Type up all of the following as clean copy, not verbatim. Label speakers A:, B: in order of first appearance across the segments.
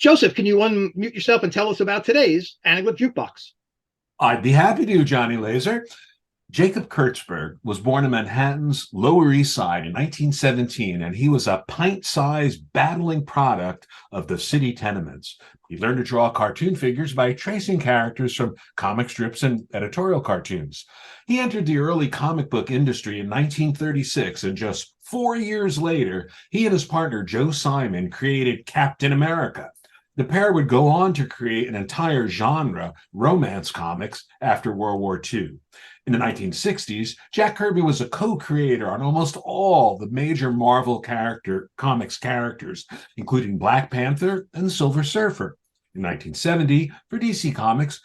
A: Joseph, can you unmute yourself and tell us about today's Anaglyph Jukebox?
B: I'd be happy to, Johnny Laser. Jacob Kurtzberg was born in Manhattan's Lower East Side in 1917, and he was a pint-sized battling product of the city tenements. He learned to draw cartoon figures by tracing characters from comic strips and editorial cartoons. He entered the early comic book industry in 1936, and just 4 years later, he and his partner Joe Simon created Captain America. The pair would go on to create an entire genre, romance comics, after World War II. In the 1960s, Jack Kirby was a co-creator on almost all the major Marvel comics characters, including Black Panther and Silver Surfer. In 1970, for DC Comics,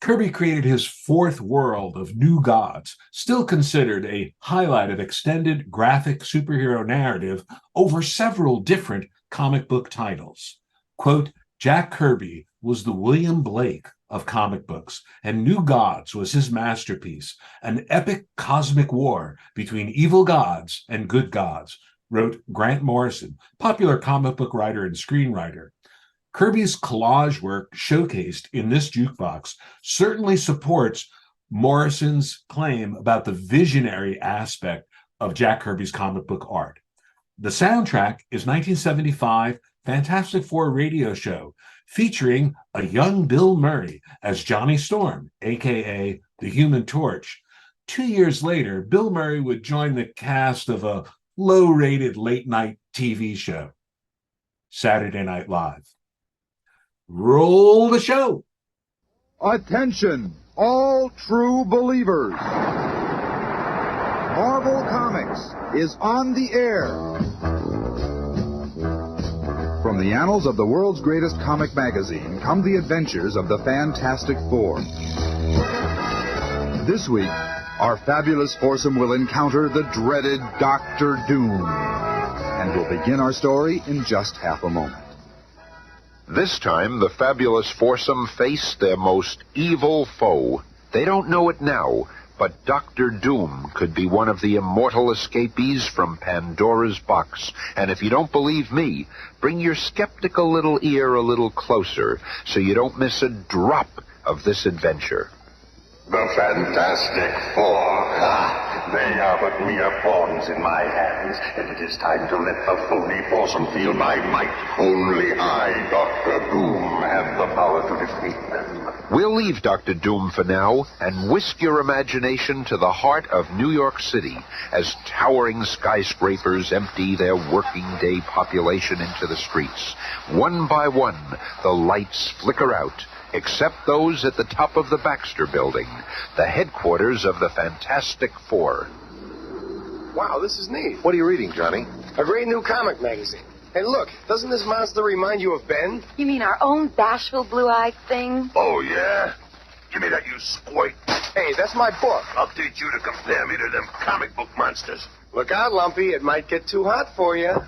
B: Kirby created his fourth world of New Gods, still considered a highlight of extended graphic superhero narrative over several different comic book titles. Quote, Jack Kirby was the William Blake of comic books, and New Gods was his masterpiece, an epic cosmic war between evil gods and good gods, wrote Grant Morrison, popular comic book writer and screenwriter. Kirby's collage work showcased in this jukebox certainly supports Morrison's claim about the visionary aspect of Jack Kirby's comic book art. The soundtrack is 1975 Fantastic Four radio show featuring a young Bill Murray as Johnny Storm, aka the Human Torch. 2 years later, Bill Murray would join the cast of a low-rated late-night TV show, Saturday Night Live. Roll the show.
C: Attention, all true believers. Marvel Comics is on the air. From the annals of the world's greatest comic magazine come the adventures of the Fantastic Four. This week, our fabulous foursome will encounter the dreaded Doctor Doom. And we'll begin our story in just half a moment.
D: This time, the fabulous foursome face their most evil foe. They don't know it now, but Dr. Doom could be one of the immortal escapees from Pandora's box. And if you don't believe me, bring your skeptical little ear a little closer so you don't miss a drop of this adventure.
E: The Fantastic Four. They are but mere pawns in my hands, and it is time to let the phony foursome feel my might. Only I, Dr. Doom, have the power to defeat them.
D: We'll leave Dr. Doom for now and whisk your imagination to the heart of New York City as towering skyscrapers empty their working day population into the streets. One by one, the lights flicker out, except those at the top of the Baxter Building, the headquarters of the Fantastic Four.
F: Wow, this is neat.
G: What are you reading, Johnny?
F: A great new comic magazine. Hey, look, doesn't this monster remind you of Ben?
H: You mean our own bashful blue-eyed thing?
E: Oh, yeah? Give me that, you squirt.
F: Hey, that's my book.
E: I'll teach you to compare me to them comic book monsters.
F: Look out, Lumpy. It might get too hot for you.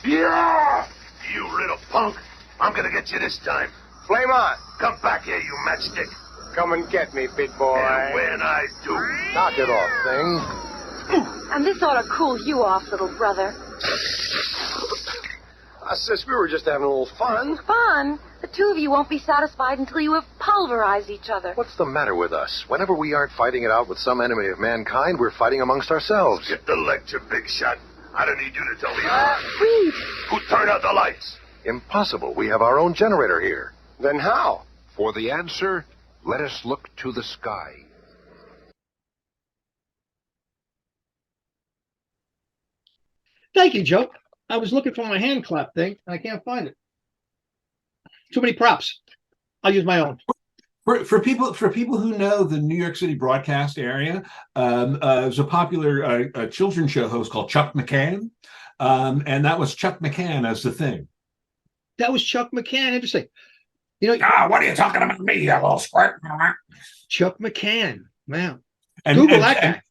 E: Yeah! You little punk. I'm gonna get you this time.
F: Flame on.
E: Come back here, you matchstick.
F: Come and get me, big boy.
E: And when I do...
F: Knock it off, thing.
H: And this ought to cool you off, little brother.
F: Sis, we were just having a little fun.
H: Fun? The two of you won't be satisfied until you have pulverized each other.
G: What's the matter with us? Whenever we aren't fighting it out with some enemy of mankind, we're fighting amongst ourselves.
E: Get the lecture, big shot. I don't need you to tell me.
H: Reed!
E: Who turned out the lights?
G: Impossible. We have our own generator here.
F: Then how?
D: For the answer, let us look to the sky.
A: Thank you, Joe. I was looking for my hand clap thing, and I can't find it. Too many props. I'll use my own.
B: For people who know the New York City broadcast area, there's a popular children's show host called Chuck McCann, and that was Chuck McCann as the thing.
A: That was Chuck McCann. Interesting. You know,
E: what are you talking about me, you little squirt?
A: Chuck McCann. Wow.
B: And,
A: Google
B: and,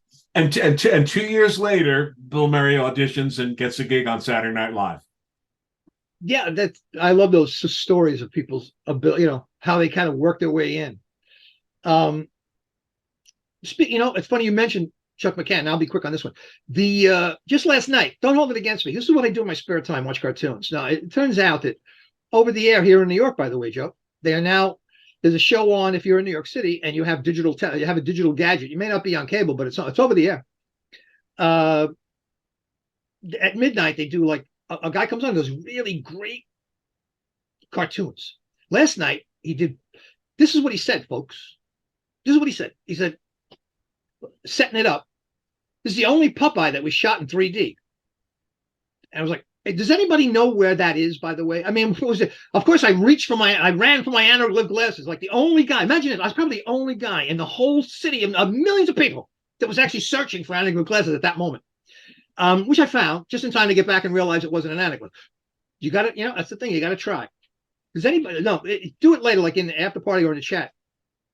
A: that.
B: and 2 years later, Bill Murray auditions and gets a gig on Saturday Night Live.
A: Yeah, I love those stories of people's ability, how they kind of work their way in. It's funny you mentioned Chuck McCann. I'll be quick on this one. Just last night, don't hold it against me. This is what I do in my spare time, watch cartoons. Now, it turns out that over the air here in New York, by the way, Joe. They are now, there's a show on if you're in New York City and you have you have a digital gadget. You may not be on cable, but it's over the air. At midnight, they do like a guy comes on those really great cartoons. Last night, he did, this is what he said, folks. This is what he said. He said, setting it up, this is the only Popeye that was shot in 3D. And I was like, hey, does anybody know where that is, by the way? I mean, of course, I ran for my anaglyph glasses, like the only guy. Imagine it, I was probably the only guy in the whole city of millions of people that was actually searching for anaglyph glasses at that moment, which I found just in time to get back and realize it wasn't an anaglyph. You got to, that's the thing, you got to try. Does anybody, no, do it later, like in the after party or in the chat.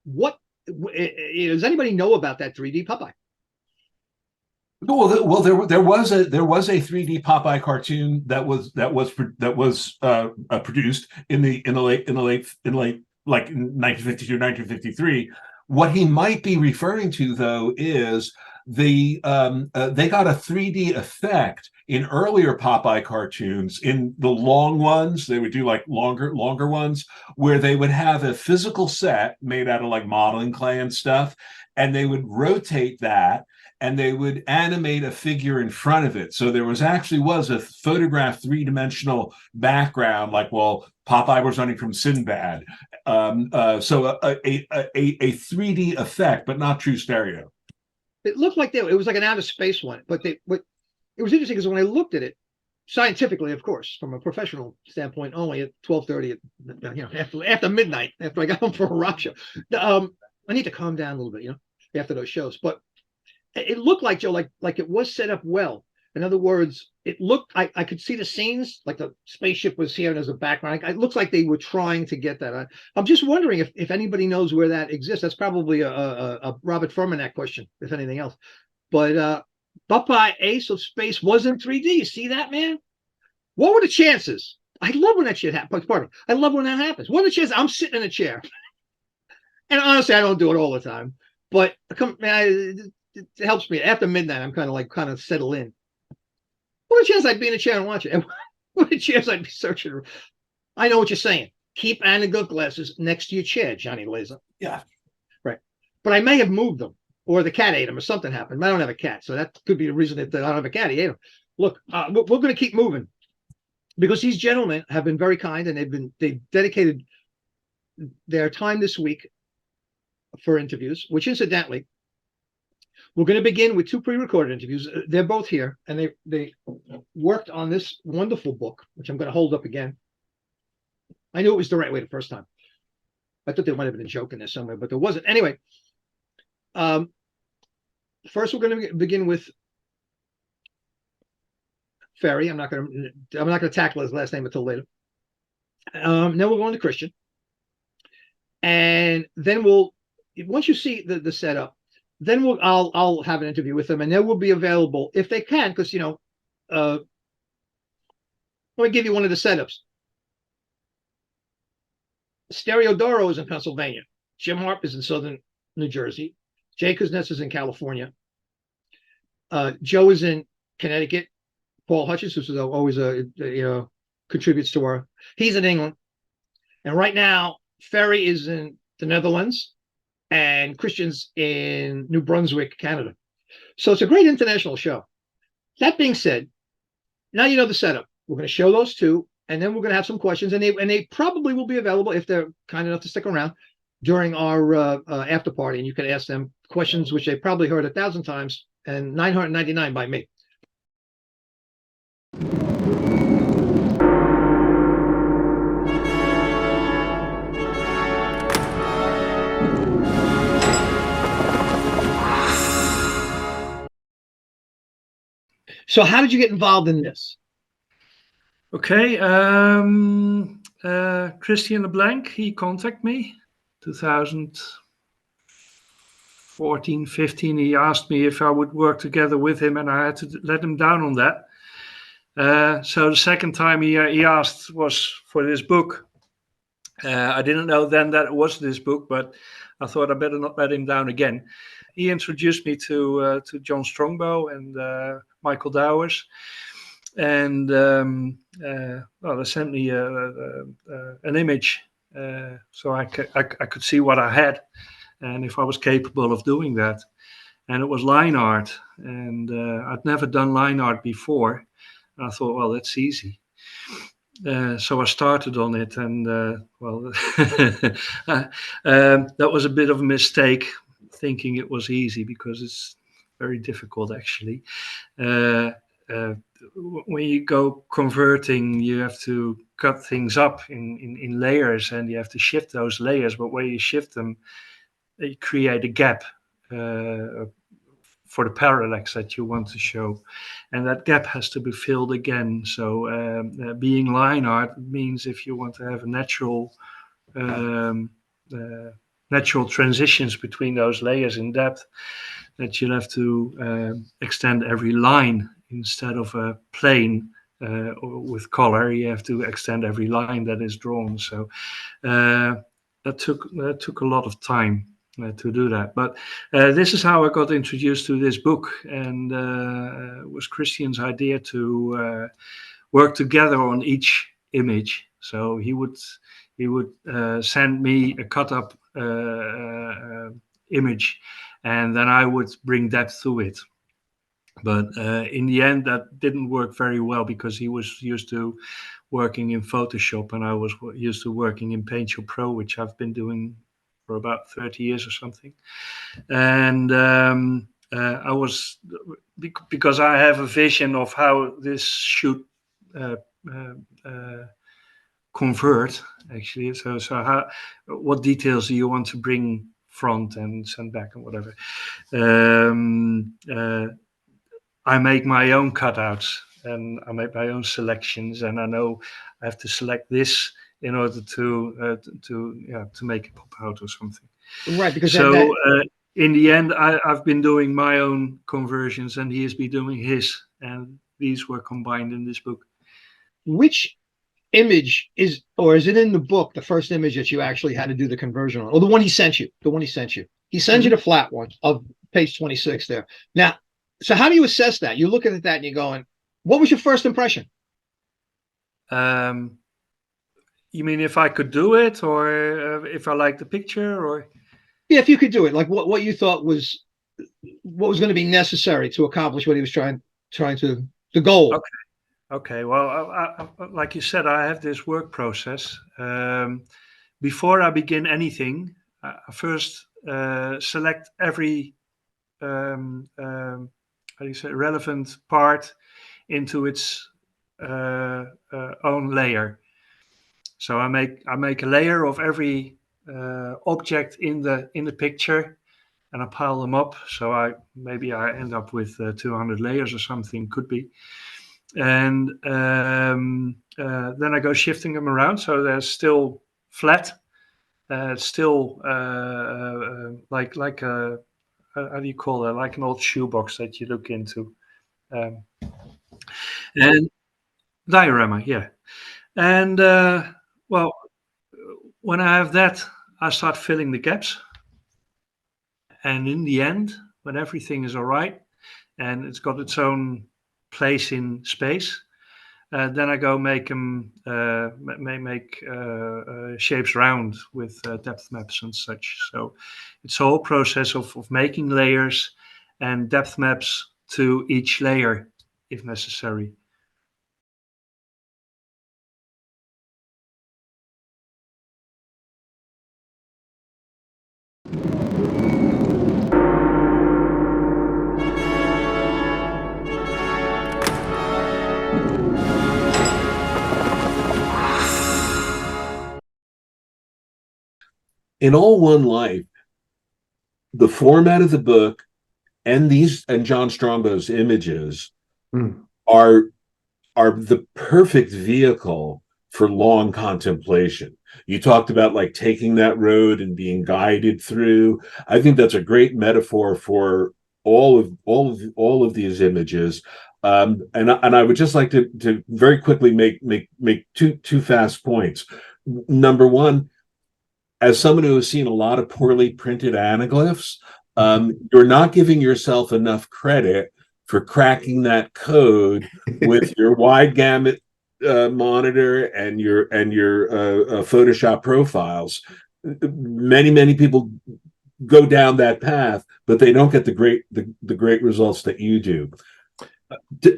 A: Does anybody know about that 3D Popeye?
B: Well, there was a 3D Popeye cartoon that was produced in the late like 1952, 1953. What he might be referring to, though, is they got a 3D effect in earlier Popeye cartoons. In the long ones, they would do like longer ones where they would have a physical set made out of like modeling clay and stuff, and they would rotate that and they would animate a figure in front of it. So there was a photographed three-dimensional background, like, well, Popeye was running from Sinbad. So a 3D effect, but not true stereo.
A: It looked like it was like an outer space one, but it was interesting because when I looked at it, scientifically, of course, from a professional standpoint, only at 12:30, after midnight, after I got home for a rock show, I need to calm down a little bit, after those shows. But it looked like, Joe, like it was set up well. In other words, it looked, I could see the scenes, like the spaceship was here and as a background. It looks like they were trying to get that. I'm just wondering if anybody knows where that exists. That's probably a Robert Furmanek question, if anything else. But Popeye Ace of Space was in 3D. You see that, man? What were the chances? I love when that shit happens. Pardon me. I love when that happens. What are the chances? I'm sitting in a chair. And honestly, I don't do it all the time. But it helps me. After midnight, I'm kind of settle in. What a chance I'd be in a chair and watch it. What a chance I'd be searching. I know what you're saying. Keep anaglyph glasses next to your chair, Johnny Laser.
B: Yeah.
A: Right. But I may have moved them, or the cat ate them, or something happened. I don't have a cat, so that could be the reason that I don't have a cat. He ate them. Look, we're going to keep moving because these gentlemen have been very kind, and they've dedicated their time this week for interviews, which incidentally, we're going to begin with two pre-recorded interviews. They're both here, and they worked on this wonderful book, which I'm going to hold up again. I knew it was the right way the first time. I thought there might have been a joke in there somewhere, but there wasn't. Anyway, first we're going to begin with Ferry. I'm not going to tackle his last name until later. Then we'll go on to Christian, and then once you see the setup, then I'll have an interview with them, and they will be available if they can, because let me give you one of the setups. Stereo Doro is in Pennsylvania. Jim Harp is in southern New Jersey. Jay Kuznets is in California. Joe is in Connecticut. Paul Hutchins, who's always contributes to our. He's in England, and right now Ferry is in the Netherlands, and Christian's in New Brunswick, Canada. So it's a great international show. That being said, now you know the setup. We're going to show those two, and then we're going to have some questions, and they probably will be available if they're kind enough to stick around during our after party, and you can ask them questions which they probably heard 1,000 times and 999 by me. So how did you get involved in this?
I: Okay, Christian LeBlanc, he contacted me 2014, 15. He asked me if I would work together with him, and I had to let him down on that. So the second time he asked was for this book. I didn't know then that it was this book, but I thought I better not let him down again. He introduced me to John Strongbow and Michael Dowers. and well, they sent me an image, so I could see what I had, and if I was capable of doing that. And it was line art, and I'd never done line art before. And I thought, well, that's easy. So I started on it, and well, that was a bit of a mistake, thinking it was easy, because it's very difficult actually. When you go converting, you have to cut things up in layers, and you have to shift those layers. But where you shift them, you create a gap for the parallax that you want to show, and that gap has to be filled again. So being line art means if you want to have a natural transitions between those layers in depth, that you'll have to extend every line instead of a plane with color. You have to extend every line that is drawn. So that took a lot of time to do that. But this is how I got introduced to this book, and it was Christian's idea to work together on each image. So he would send me a cut up image, and then I would bring depth to it. But in the end, that didn't work very well, because he was used to working in Photoshop, and I was used to working in Paint Pro, which I've been doing for about 30 years or something. And I was, because I have a vision of how this should convert, actually. So what details do you want to bring front and send back and whatever? I make my own cutouts, and I make my own selections, and I know I have to select this in order to make it pop out or something.
A: Right, because
I: so in the end, I've been doing my own conversions, and he has been doing his, and these were combined in this book.
A: Which image is it in the book, the first image that you actually had to do the conversion on, or the one he sent you? He sends you the flat one of page 26 there. Now, so how do you assess that? You look at that and you're going, what was your first impression?
I: You mean if I could do it, or if I liked the picture, or?
A: Yeah, if you could do it, like what you thought was going to be necessary to accomplish what he was trying to, the goal.
I: Okay. Well, I, like you said, I have this work process. Before I begin anything, I first select every relevant part into its own layer. So I make a layer of every object in the picture, and I pile them up. So maybe I end up with 200 layers or something, could be. And then I go shifting them around, so they're still flat. Still like a, how do you call that? Like an old shoebox that you look into. And diorama, yeah. And well, when I have that, I start filling the gaps. And in the end, when everything is all right and it's got its own place in space, then I go make them make shapes round with depth maps and such. So it's a whole process of making layers and depth maps to each layer if necessary.
B: In All One Life, the format of the book and John Strombow's images are the perfect vehicle for long contemplation. You talked about like taking that road and being guided through. I think that's a great metaphor for all of these images. And I would just like to very quickly make two fast points. Number one, as someone who has seen a lot of poorly printed anaglyphs, you're not giving yourself enough credit for cracking that code with your wide gamut monitor and your Photoshop profiles. Many people go down that path, but they don't get the great results that you do.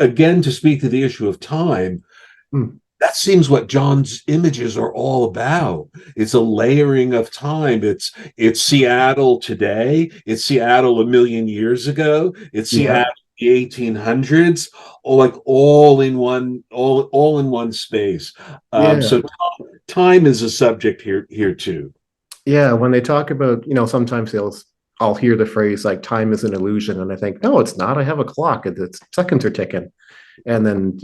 B: Again, to speak to the issue of time, that seems what John's images are all about. It's a layering of time. It's Seattle today. It's Seattle a million years ago. It's Seattle in the 1800s, all in one space. So time is a subject here too.
J: Yeah, when they talk about, sometimes I'll hear the phrase like time is an illusion, and I think, no, it's not. I have a clock, the seconds are ticking. And then,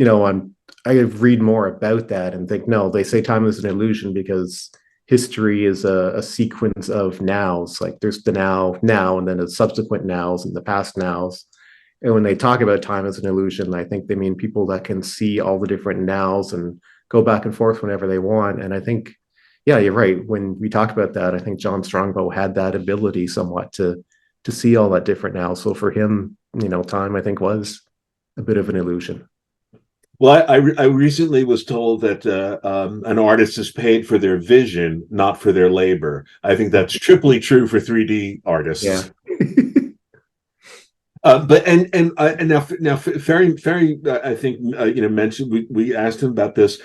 J: I read more about that and think, no, they say time is an illusion because history is a sequence of nows. Like there's the now, and then the subsequent nows and the past nows. And when they talk about time as an illusion, I think they mean people that can see all the different nows and go back and forth whenever they want. And I think, yeah, you're right. When we talk about that, I think John Strongbow had that ability somewhat to see all that different now. So for him, time, I think, was a bit of an illusion.
B: Well, I recently was told that an artist is paid for their vision, not for their labor. I think that's triply true for 3D artists.
J: Yeah.
B: But now Ferry, I think mentioned we asked him about this.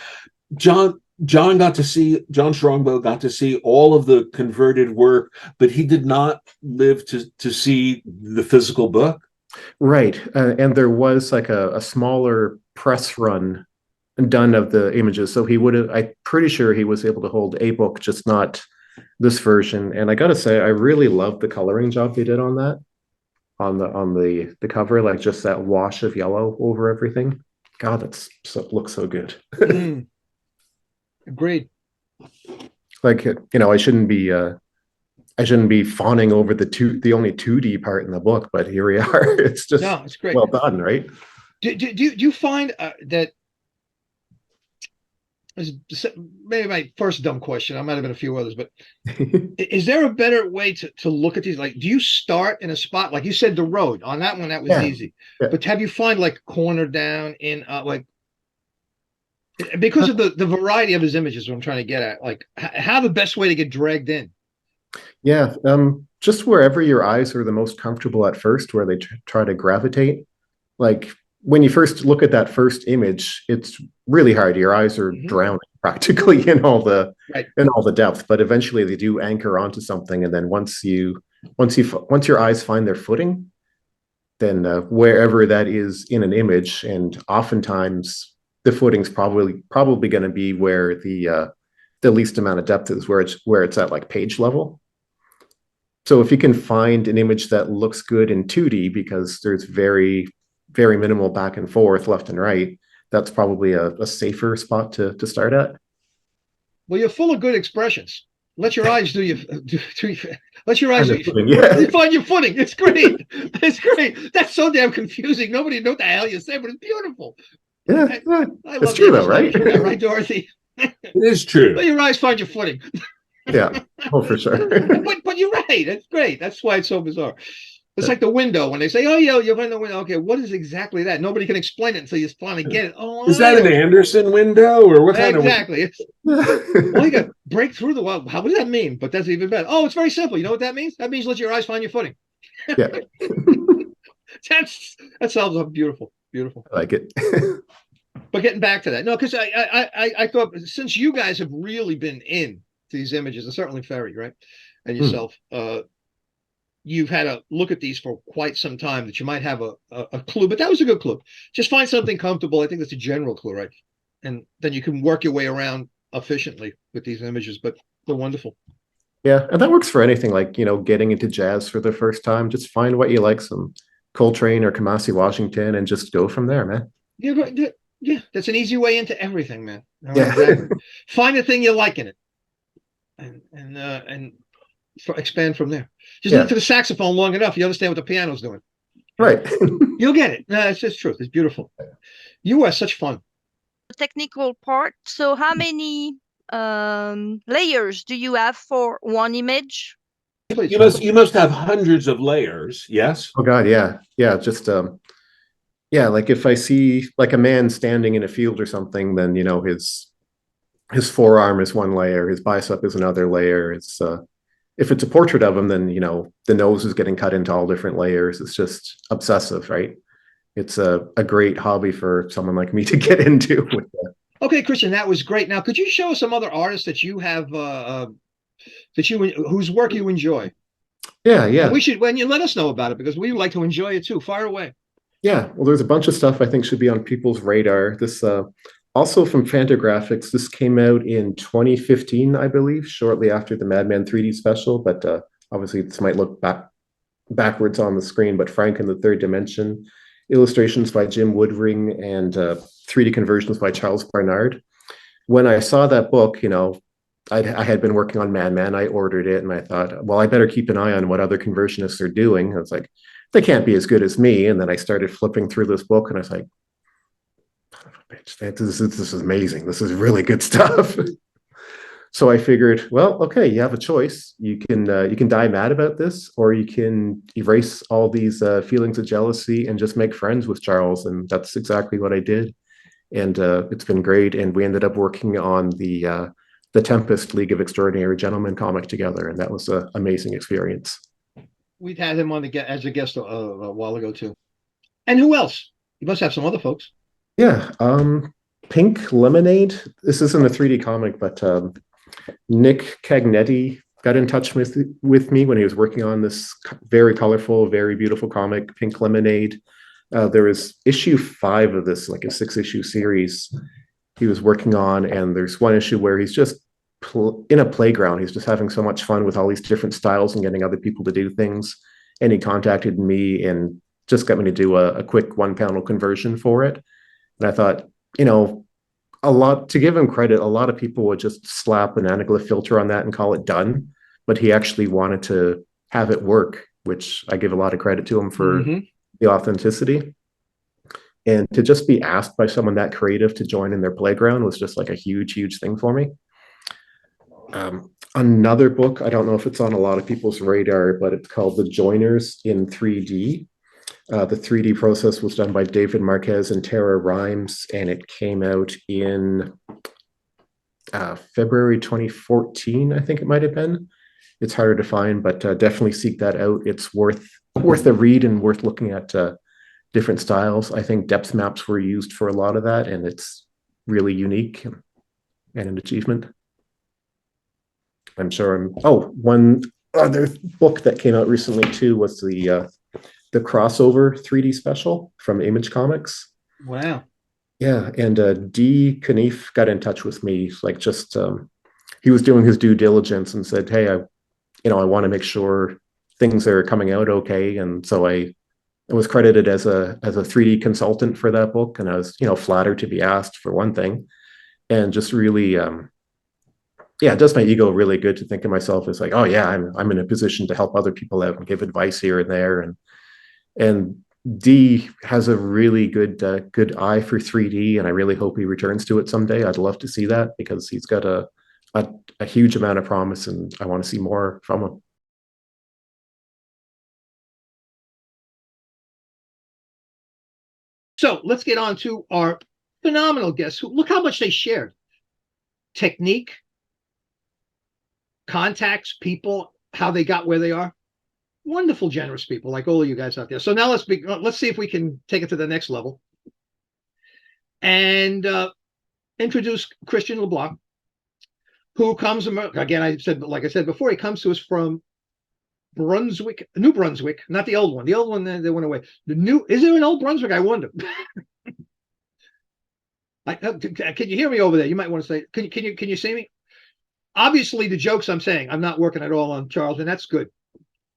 B: John Strongbow got to see all of the converted work, but he did not live to see the physical book.
J: Right, and there was like a smaller press run done of the images, so I'm pretty sure he was able to hold a book, just not this version. And I gotta say, I really love the coloring job they did on that, on the cover, like just that wash of yellow over everything. God, looks so good.
A: Agreed.
J: Like, I shouldn't be fawning over the only 2D part in the book, but here we are. It's just
A: it's great.
J: Well done, right?
A: Do you find that maybe my first dumb question? I might have been a few others, but is there a better way to look at these? Like, do you start in a spot like you said, the road on that one? That was easy, but have you find like corner down in because of the variety of his images? What I'm trying to get at, like, how the best way to get dragged in?
J: Yeah, just wherever your eyes are the most comfortable at first, where they try to gravitate. Like when you first look at that first image, it's really hard. Your eyes are drowning practically in all the depth. But eventually, they do anchor onto something, and then once your eyes find their footing, then wherever that is in an image, and oftentimes the footing's probably going to be where the least amount of depth is, where it's at like page level. So if you can find an image that looks good in 2D because there's very, very minimal back and forth, left and right, that's probably a safer spot to start at.
A: Well, you're full of good expressions. Let your eyes let your eyes find your footing. It's great. It's great. That's so damn confusing. Nobody knows what the hell you say, but it's beautiful.
J: Yeah, it's true though, right?
A: Right, Dorothy?
B: It is true.
A: Let your eyes find your footing.
J: Yeah, for sure.
A: but you're right. It's great. That's why it's so bizarre. It's like the window when they say, "Oh, yeah, you're in the window." Okay, what is exactly that? Nobody can explain it until you finally get it. Oh,
B: is that an Anderson window or what kind
A: exactly? Of well, you got to break through the wall. How does that mean? But that's even better. Oh, it's very simple. You know what that means? That means let your eyes find your footing.
J: Yeah,
A: that sounds beautiful. Beautiful.
J: I like it.
A: But getting back to that, no, because I thought since you guys have really been in these images, and certainly Ferry, right, and yourself, you've had to look at these for quite some time, that you might have a clue. But that was a good clue. Just find something comfortable. I think that's a general clue, right? And then you can work your way around efficiently with these images. But they're wonderful.
J: Yeah, and that works for anything. Like getting into jazz for the first time, just find what you like, some Coltrane or Kamasi Washington, and just go from there, man.
A: Yeah, that's an easy way into everything, man.
J: Yeah.
A: Exactly. Find the thing you like in it, and expand from there. Just listen to the saxophone long enough, you understand what the piano's doing.
J: Right.
A: You'll get it. No, it's just truth. It's beautiful. You are such fun.
K: The technical part. So how many layers do you have for one image?
B: You must have hundreds of layers. Yes.
J: Oh God, yeah. Just Yeah, like if I see like a man standing in a field or something, then his forearm is one layer, his bicep is another layer. It's if it's a portrait of him, then the nose is getting cut into all different layers. It's just obsessive, right? It's a great hobby for someone like me to get into.
A: Okay, Christian, that was great. Now, could you show us some other artists that you have whose work you enjoy?
J: Yeah.
A: And we should, when you let us know about it, because we would like to enjoy it too. Fire away.
J: Yeah, well, there's a bunch of stuff I think should be on people's radar. This also from Fantagraphics. This came out in 2015, I believe, shortly after the Madman 3D special. But obviously, this might look backwards on the screen. But Frank in the Third Dimension, illustrations by Jim Woodring, and 3D conversions by Charles Barnard. When I saw that book, I had been working on Madman. I ordered it, and I thought, well, I better keep an eye on what other conversionists are doing. I was like, they can't be as good as me. And then I started flipping through this book, and I was like, bitch, this is amazing. This is really good stuff. So I figured, well, okay, you have a choice. You can die mad about this, or you can erase all these feelings of jealousy and just make friends with Charles. And that's exactly what I did. And it's been great. And we ended up working on the Tempest League of Extraordinary Gentlemen comic together, and that was an amazing experience.
A: We've had him on as a guest a while ago too. And who else? You must have some other folks.
J: Yeah, Pink Lemonade. This isn't a 3D comic, but Nick Cagnetti got in touch with me when he was working on this very colorful, very beautiful comic, Pink Lemonade. There was issue 5 of this, like a 6-issue series he was working on, and there's one issue where he's just in a playground. He's just having so much fun with all these different styles and getting other people to do things. And he contacted me and just got me to do a quick 1-panel conversion for it. And I thought, to give him credit, a lot of people would just slap an anaglyph filter on that and call it done. But he actually wanted to have it work, which I give a lot of credit to him for the authenticity. And to just be asked by someone that creative to join in their playground was just like a huge, huge thing for me. Another book, I don't know if it's on a lot of people's radar, but it's called The Joiners in 3D. The 3D process was done by David Marquez and Tara Rhimes, and it came out in February 2014, I think it might have been. It's harder to find, but definitely seek that out. It's worth a read and worth looking at different styles. I think depth maps were used for a lot of that, and it's really unique and an achievement. I'm sure one other book that came out recently too was the crossover 3D special from Image Comics.
A: Wow.
J: Yeah, and D. Knief got in touch with me, like just he was doing his due diligence and said, hey, I want to make sure things are coming out okay. And so I was credited as a 3D consultant for that book, and I was flattered to be asked, for one thing, and just really it does my ego really good to think of myself as like, oh yeah, I'm in a position to help other people out and give advice here and there. And D has a really good eye for 3D, and I really hope he returns to it someday. I'd love to see that, because he's got a huge amount of promise, and I want to see more from him.
A: So let's get on to our phenomenal guests. Look how much they shared. Technique, contacts, people, how they got where they are. Wonderful, generous people, like all of you guys out there. So now let's see if we can take it to the next level and introduce Christian LeBlanc, who comes, again, like I said before, he comes to us from New Brunswick, not the old one. The old one, they went away. Is there an old Brunswick? I wonder. Can you hear me over there? You might want to say, can you see me? Obviously, the jokes I'm saying, I'm not working at all on Charles, and that's good,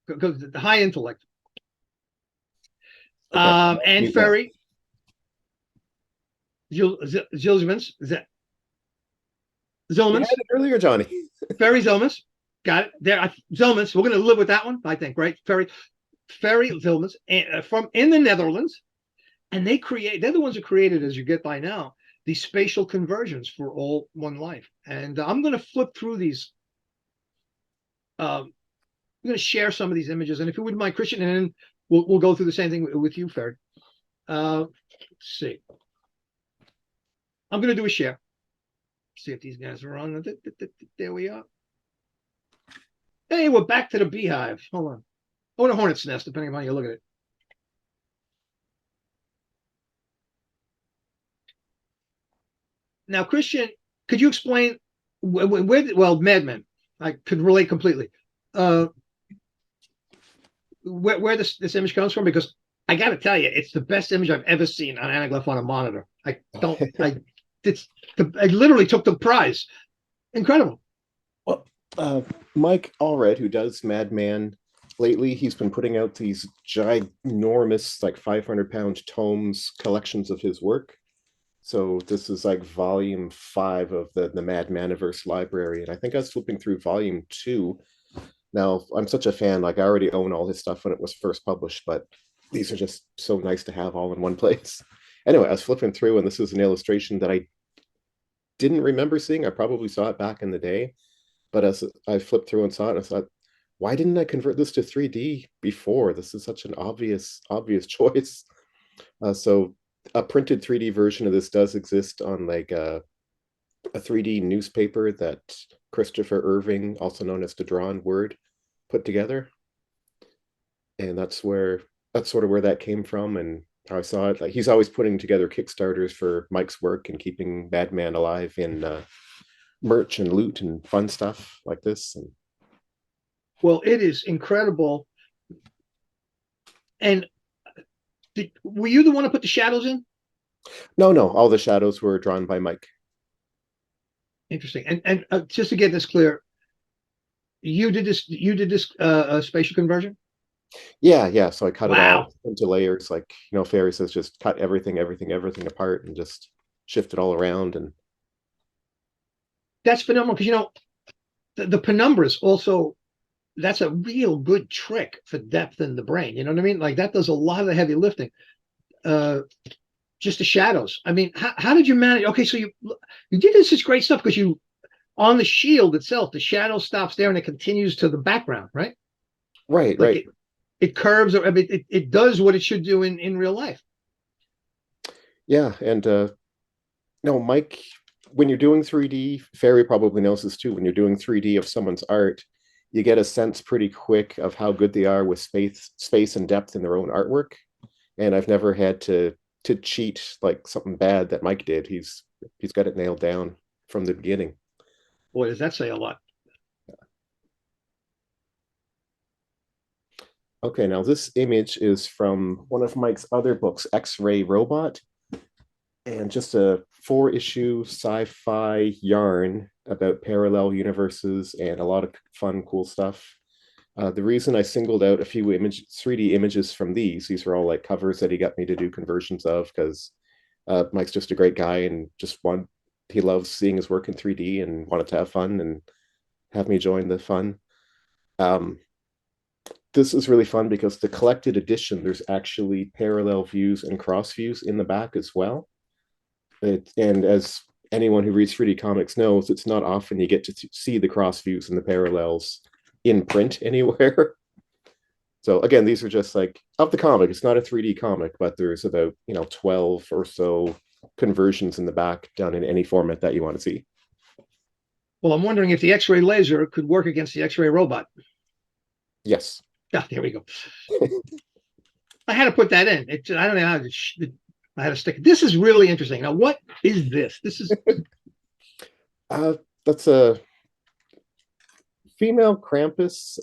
A: because the high intellect. And Ferry Zilmans, Zilmans
J: earlier, Johnny.
A: Ferry Zilmans, got it there. Zilmans, we're going to live with that one, I think, right? Ferry Zilmans, from in the Netherlands, and they're the ones who created, as you get by now, these spatial conversions for All One Life. And I'm going to flip through these. I'm going to share some of these images, and if you wouldn't mind, Christian, and then we'll go through the same thing with you, Ferry. Let's see. I'm going to do a share. See if these guys are on. There we are. Hey, we're back to the beehive. Hold on. Oh, and a hornet's nest, depending on how you look at it. Now, Christian, could you explain where well, Mad Men, I could relate completely. Where this image comes from? Because I got to tell you, it's the best image I've ever seen on anaglyph on a monitor. I literally took the prize. Incredible.
J: Well, Mike Allred, who does Madman lately, he's been putting out these ginormous, like 500-pound tomes, collections of his work. So this is like volume 5 of the Madmaniverse library, and I think I was flipping through volume 2. Now, I'm such a fan, like I already own all his stuff when it was first published, but these are just so nice to have all in one place. Anyway, I was flipping through, and this is an illustration that I didn't remember seeing. I probably saw it back in the day, but as I flipped through and saw it, I thought, why didn't I convert this to 3D before? This is such an obvious choice. So a printed 3D version of this does exist on like a 3D newspaper that Christopher Irving, also known as the Drawn Word, put together. And that's sort of where that came from, and how I saw it. Like, he's always putting together Kickstarters for Mike's work and keeping Madman alive in merch and loot and fun stuff like this. And
A: well, it is incredible. And were you the one to put the shadows in?
J: No, all the shadows were drawn by Mike.
A: Interesting. And just to get this clear, you did this spatial conversion?
J: Yeah. So I cut it all into layers, like, Fairy says, just cut everything apart and just shift it all around. And
A: that's phenomenal, because the penumbras also, that's a real good trick for depth in the brain. You know what I mean? Like, that does a lot of the heavy lifting. Just the shadows. I mean, how did you manage? Okay, so you did this great stuff, because on the shield itself, the shadow stops there and it continues to the background, right?
J: Right.
A: It curves. I mean, it does what it should do in real life.
J: Yeah, and Mike, when you're doing 3D, Fairy probably knows this too. When you're doing 3D of someone's art, you get a sense pretty quick of how good they are with space and depth in their own artwork. And I've never had to cheat like something bad that Mike did. He's got it nailed down from the beginning.
A: Boy, does that say a lot.
J: Okay, now this image is from one of Mike's other books, X-Ray Robot, and just a 4-issue sci-fi yarn about parallel universes and a lot of fun, cool stuff. The reason I singled out a few 3D images from these are all like covers that he got me to do conversions of, because Mike's just a great guy and he loves seeing his work in 3D and wanted to have fun and have me join the fun. This is really fun because the collected edition, there's actually parallel views and cross views in the back as well. And as anyone who reads 3D comics knows, it's not often you get to see the cross views and the parallels in print anywhere. So again, these are just like of the comic. It's not a 3D comic, but there's about 12 or so conversions in the back done in any format that you want to see.
A: Well, I'm wondering if the X-ray laser could work against the X-ray robot.
J: Yes.
A: Yeah, there we go. I had to put that in. I don't know how I had to stick it. This is really interesting. Now, what is this? This is
J: that's a female Krampus.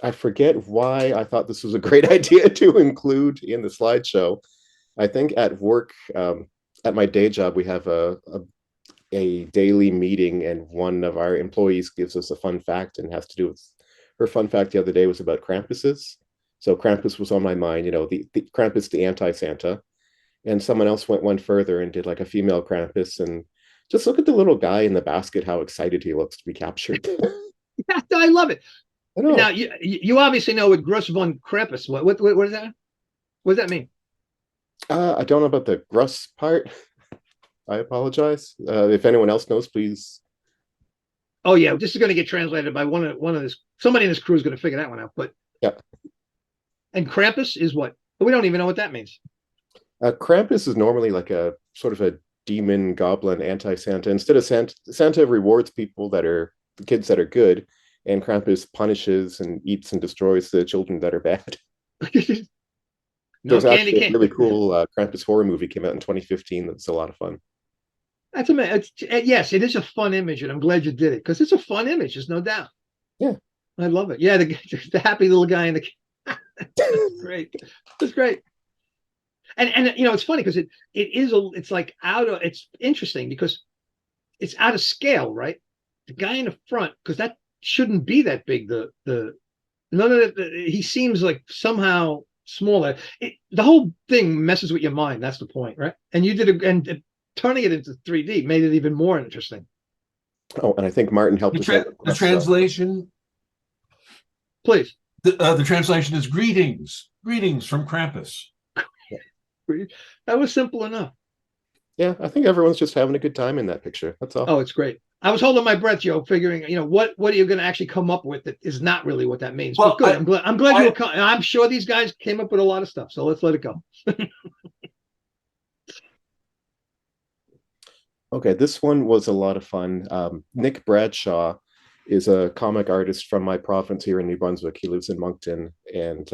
J: I forget why I thought this was a great idea to include in the slideshow. I think at work, at my day job, we have a daily meeting, and one of our employees gives us a fun fact, and has to do with her fun fact the other day was about Krampuses. So Krampus was on my mind, the Krampus, the anti-Santa. And someone else went one further and did like a female Krampus, and just look at the little guy in the basket, how excited he looks to be captured.
A: I love it.
J: I know.
A: Now, you obviously know what Gruss von Krampus, what is that? What does that mean?
J: I don't know about the Gruss part. I apologize. If anyone else knows, please.
A: Oh yeah, this is going to get translated by somebody in this crew is going to figure that one out. But
J: yeah.
A: And Krampus is what? We don't even know what that means.
J: Krampus is normally like a sort of a demon goblin anti-Santa. Instead of Santa rewards people that are the kids that are good, and Krampus punishes and eats and destroys the children that are bad.
A: No
J: There's
A: candy
J: actually a
A: cane.
J: really cool Krampus horror movie came out in 2015 that's a lot of fun.
A: That's amazing. Yes, it is a fun image, and I'm glad you did it because it's a fun image. There's no doubt.
J: Yeah,
A: I love it. Yeah, the happy little guy in the. That's great. That's great. And you know, it's funny because it's like it's interesting because it's out of scale, right? The guy in the front, because that shouldn't be that big. He seems like somehow smaller. The whole thing messes with your mind. That's the point, right? And you did it, and turning it into 3D made it even more interesting.
J: Oh, and I think Martin helped us out.
B: The translation,
A: please.
B: The translation is greetings from Krampus.
A: That was simple enough.
J: Yeah, I think everyone's just having a good time in that picture. That's all.
A: Oh, it's great. I was holding my breath, Joe, figuring, you know, what are you going to actually come up with that is not really what that means. Well, but good. I'm glad you were. I'm sure these guys came up with a lot of stuff. So let's let it go.
J: Okay, this one was a lot of fun. Nick Bradshaw is a comic artist from my province here in New Brunswick. He lives in Moncton, and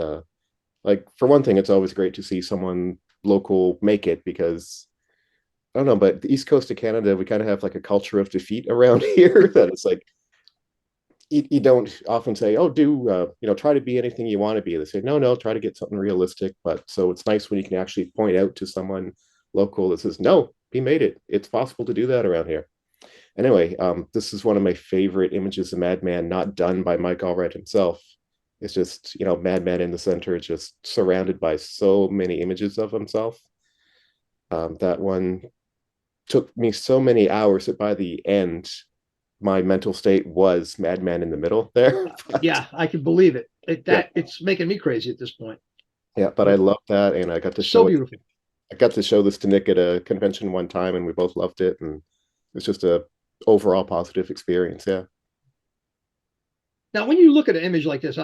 J: like for one thing, it's always great to see someone local make it because I don't know, but the East Coast of Canada, we kind of have like a culture of defeat around here that it's like you don't often say, "Oh, try to be anything you want to be." They say, "No, try to get something realistic." But so it's nice when you can actually point out to someone local that says, "No, he made it. It's possible to do that around here." Anyway, this is one of my favorite images of Madman, not done by Mike Allred himself. It's just, Madman in the center, just surrounded by so many images of himself. That one took me so many hours that by the end, my mental state was Madman in the middle there.
A: Yeah, I can believe it. It's making me crazy at this point.
J: Yeah, but I love that, and I got to show it. I got to show this to Nick at a convention one time, and we both loved it, and it's just a overall positive experience. Yeah.
A: Now, when you look at an image like this,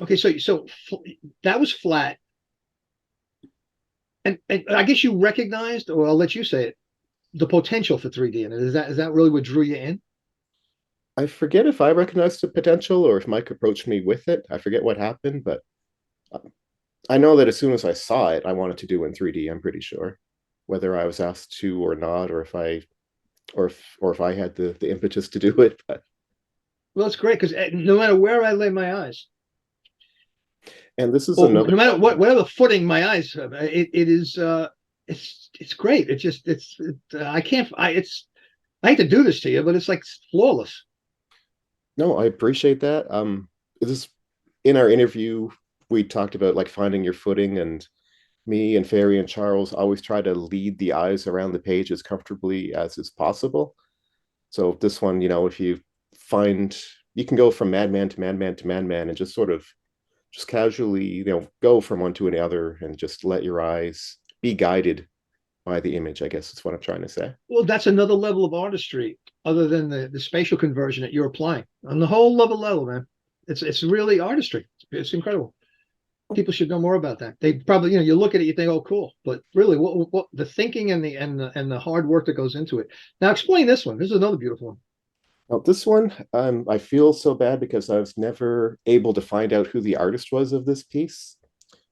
A: okay, so that was flat, and I guess you recognized, or I'll let you say it, the potential for 3D in it. Is that really what drew you in?
J: I forget if I recognized the potential or if Mike approached me with it. I forget what happened, but I know that as soon as I saw it, I wanted to do in 3D. I'm pretty sure, whether I was asked to or not, or if I had the impetus to do it. But
A: well, it's great because no matter where I lay my eyes,
J: and this is another.
A: No matter whatever footing my eyes have, it is it's great. It's just I hate to do this to you, but it's like flawless.
J: No, I appreciate that. This in our interview we talked about like finding your footing, and me and Ferry and Charles always try to lead the eyes around the page as comfortably as is possible. So this one, if you find you can go from Madman to Madman to Madman and just sort of just casually, go from one to another and just let your eyes be guided by the image, I guess is what I'm trying to say.
A: Well, that's another level of artistry other than the spatial conversion that you're applying on the whole level, man. It's really artistry. It's incredible. People should know more about that. They probably, you look at it, you think, oh, cool, but really, what the thinking and the hard work that goes into it. Now, explain this one. This is another beautiful one.
J: Well, this one, I feel so bad because I was never able to find out who the artist was of this piece,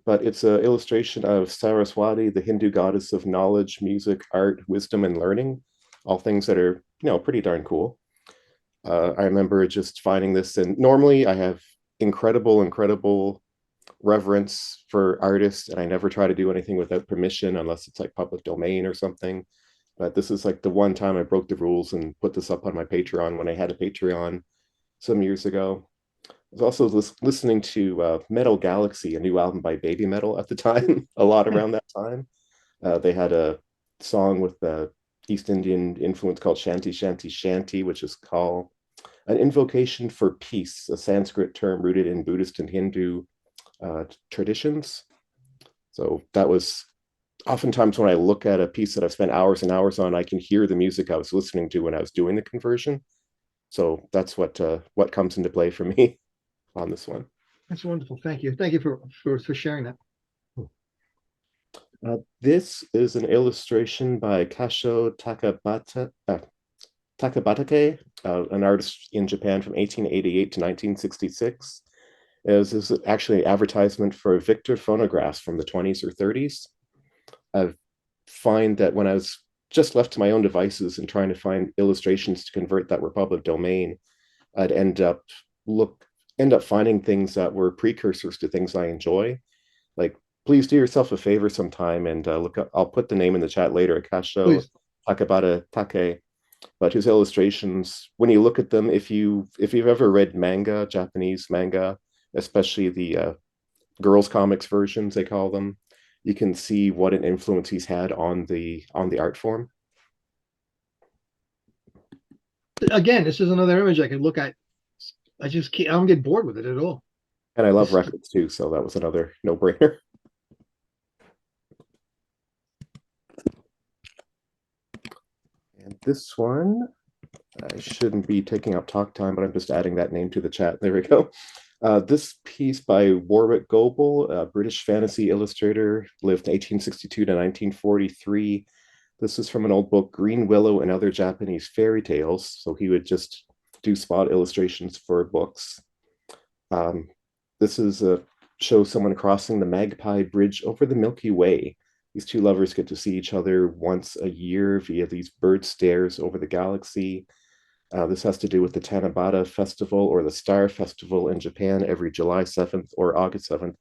J: but it's an illustration of Saraswati, the Hindu goddess of knowledge, music, art, wisdom, and learning, all things that are, pretty darn cool. I remember just finding this, and normally I have incredible reverence for artists, and I never try to do anything without permission unless it's like public domain or something. But this is like the one time I broke the rules and put this up on my Patreon when I had a Patreon some years ago. I was also listening to Metal Galaxy, a new album by Baby Metal at the time, a lot around that time. They had a song with the East Indian influence called Shanti Shanti Shanti, which is called an invocation for peace, a Sanskrit term rooted in Buddhist and Hindu traditions. So that was oftentimes when I look at a piece that I've spent hours and hours on, I can hear the music I was listening to when I was doing the conversion. So that's what comes into play for me on this one.
A: That's wonderful. Thank you. Thank you for sharing that.
J: This is an illustration by Kasho Takabatake, an artist in Japan from 1888 to 1966. This is actually an advertisement for Victor phonographs from the 20s or 30s. I find that when I was just left to my own devices and trying to find illustrations to convert that were public domain, I'd end up finding things that were precursors to things I enjoy. Like, please do yourself a favor sometime and look up. I'll put the name in the chat later. Kasho Takabata Take. But his illustrations, when you look at them, if you've ever read manga, Japanese manga, especially the girls' comics versions, they call them, you can see what an influence he's had on the art form.
A: Again, this is another image I can look at. I don't get bored with it at all.
J: And I love records too, so that was another no-brainer. And this one, I shouldn't be taking up talk time, but I'm just adding that name to the chat. There we go. This piece by Warwick Goebel, a British fantasy illustrator, lived 1862 to 1943. This is from an old book, Green Willow and Other Japanese Fairy Tales. So he would just do spot illustrations for books. This is shows someone crossing the Magpie Bridge over the Milky Way. These two lovers get to see each other once a year via these bird stairs over the galaxy. This has to do with the Tanabata Festival or the Star Festival in Japan every July 7th or August 7th,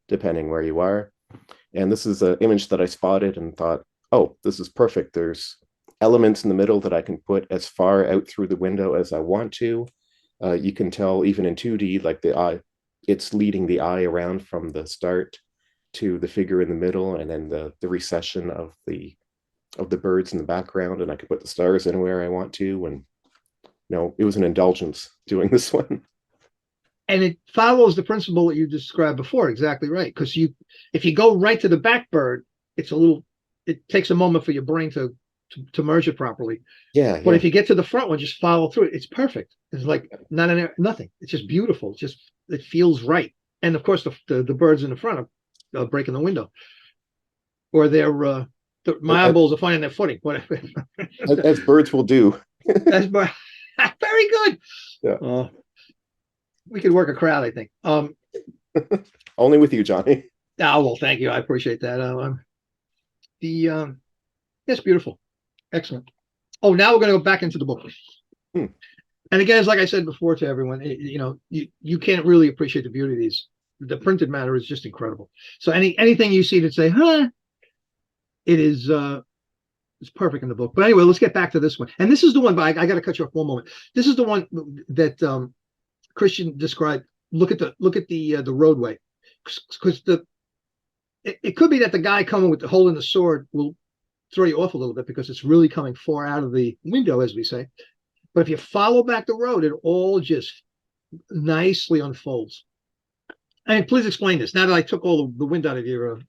J: depending where you are. And this is an image that I spotted and thought, oh, this is perfect. There's elements in the middle that I can put as far out through the window as I want to. You can tell even in 2D, like the eye, it's leading the eye around from the start to the figure in the middle, and then the recession of the birds in the background, and I could put the stars anywhere I want to. And it was an indulgence doing this one.
A: And it follows the principle that you described before, exactly right. Because if you go right to the back bird, it takes a moment for your brain to merge it properly.
J: Yeah.
A: But if you get to the front one, just follow through it. It's perfect. It's like nothing. It's just beautiful. It feels right. And of course, the birds in the front are breaking the window, or my eyeballs are finding their footing. Whatever.
J: as birds will do.
A: That's very good.
J: Yeah.
A: We could work a crowd, I think.
J: Only with you, Johnny.
A: Oh, well, thank you. I appreciate that. It's beautiful. Excellent. Oh, now we're going to go back into the book. And again, it's like I said before to everyone, you can't really appreciate the beauty of these. The printed matter is just incredible. So anything you see that say, it is it's perfect in the book. But anyway, let's get back to this one. And this is the one, but I got to cut you off one moment. This is the one that Christian described. Look at the roadway, because it could be that the guy coming with the hole in the sword will throw you off a little bit because it's really coming far out of the window, as we say. But if you follow back the road, it all just nicely unfolds. And please explain this now that I took all the wind out of your.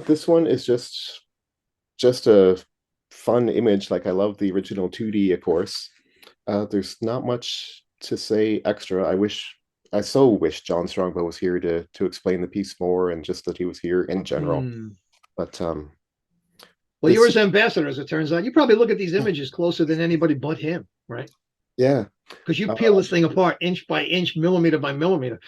J: This one is just a fun image. Like, I love the original 2D, of course. There's not much to say extra. I so wish John Strongbow was here to explain the piece more, and just that he was here in general. But
A: well, you're his ambassador, as it turns out. You probably look at these images closer than anybody but him, right?
J: Yeah,
A: because you peel this thing apart inch by inch, millimeter by millimeter.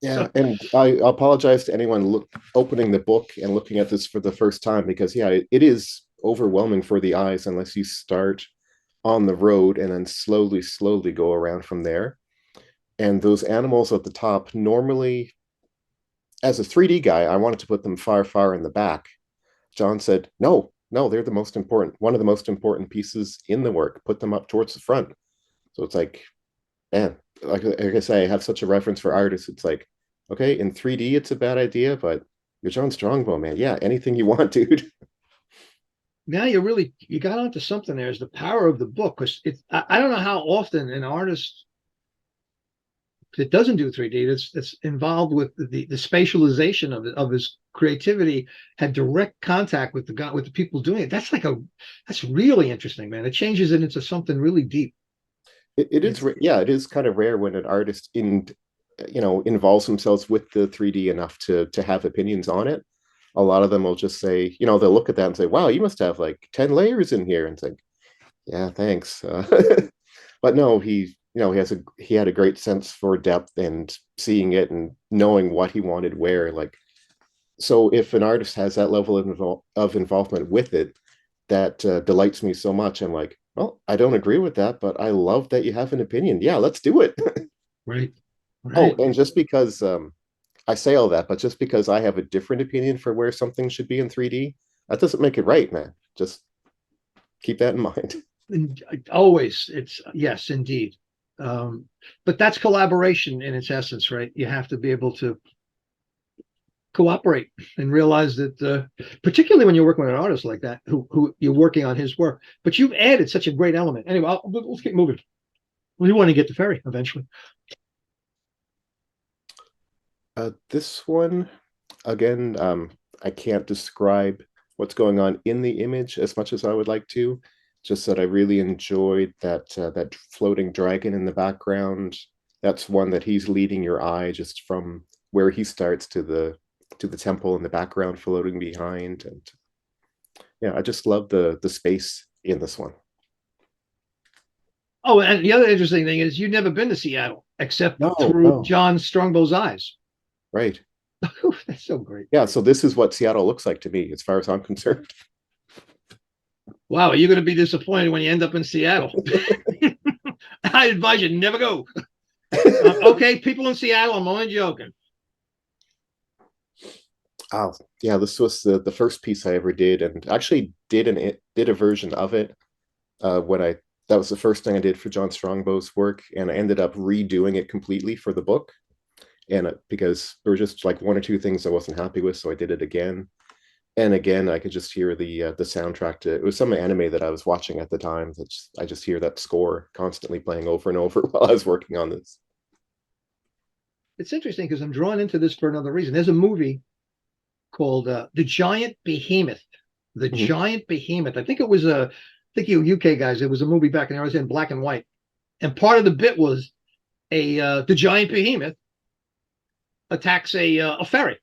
J: Yeah, and I apologize to anyone opening the book and looking at this for the first time, because it is overwhelming for the eyes unless you start on the road and then slowly go around from there. And those animals at the top, normally, as a 3D guy, I wanted to put them far in the back. John said, no, they're the most important, one of the most important pieces in the work. Put them up towards the front. So it's like, man, like I say, I have such a reference for artists. It's like, okay, in 3D, it's a bad idea, but you're John Strongbow, man. Yeah, anything you want, dude.
A: Now you got onto something there, is the power of the book. Because I don't know how often an artist that doesn't do 3D, that's involved with the spatialization of his creativity, had direct contact with the people doing it. That's really interesting, man. It changes it into something really deep.
J: It is kind of rare when an artist involves themselves with the 3D enough to have opinions on it, a lot of them will just say, they'll look at that and say, wow, you must have like 10 layers in here. And it's like, yeah, thanks. But no, he had a great sense for depth and seeing it and knowing what he wanted where. Like, so if an artist has that level of involvement with it, that delights me so much. I'm like, well, I don't agree with that, but I love that you have an opinion. Yeah, let's do it.
A: Right.
J: Oh, and just because I say all that, but just because I have a different opinion for where something should be in 3D, that doesn't make it right, man. Just keep that in mind.
A: And always, it's yes, indeed. But that's collaboration in its essence, right? You have to be able to cooperate and realize that, particularly when you're working with an artist like that, who you're working on his work, but you've added such a great element. Anyway, let's keep moving. We want to get to Ferry eventually.
J: This one, again, I can't describe what's going on in the image as much as I would like to. Just that I really enjoyed that floating dragon in the background. That's one that he's leading your eye just from where he starts to the temple in the background floating behind. And yeah, I just love the space in this one.
A: Oh, and the other interesting thing is you've never been to Seattle except through John Strongbow's eyes.
J: Right.
A: That's so great.
J: Yeah, so this is what Seattle looks like to me, as far as I'm concerned.
A: Wow, are you going to be disappointed when you end up in Seattle? I advise you never go. Okay, people in Seattle, I'm only joking.
J: Oh, yeah, this was the first piece I ever did, and actually did a version of it that was the first thing I did for John Strongbow's work, and I ended up redoing it completely for the book. And because there were just like one or two things I wasn't happy with, so I did it again. And again, I could just hear the soundtrack to it. Was some anime that I was watching at the time. I just hear that score constantly playing over and over while I was working on this.
A: It's interesting because I'm drawn into this for another reason. There's a movie called The Giant Behemoth. The Giant Behemoth. I think it was you UK guys. It was a movie back in there. I was in black and white, and part of the bit was the giant behemoth attacks a ferry.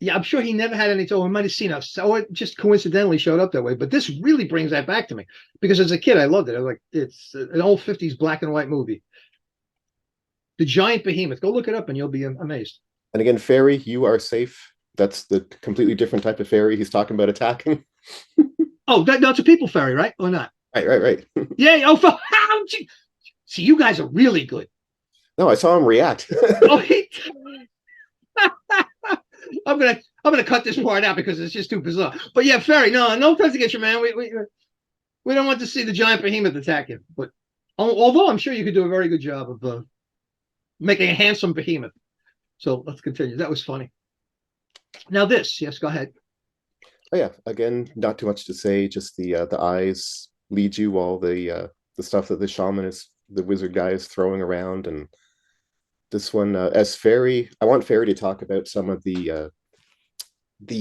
A: Yeah, I'm sure he never had any trouble. We might have seen us, so it just coincidentally showed up that way. But this really brings that back to me because as a kid, I loved it. I was like, it's an old 50s black and white movie. The Giant Behemoth. Go look it up and you'll be amazed.
J: And again, Ferry, you are safe. That's the completely different type of ferry he's talking about attacking.
A: Oh, that's a people ferry, right? Or not?
J: Right.
A: Yeah. Oh, see, you guys are really good.
J: No, I saw him react.
A: I'm gonna cut this part out because it's just too bizarre. But yeah, Ferry, no press against you, man. We don't want to see the giant behemoth attack you. But although I'm sure you could do a very good job of making a handsome behemoth. So let's continue. That was funny. Now this, yes, go ahead.
J: Oh yeah, again, not too much to say. Just the eyes lead you all the stuff that the wizard guy is throwing around, and this one as Ferry, I want Ferry to talk about some of the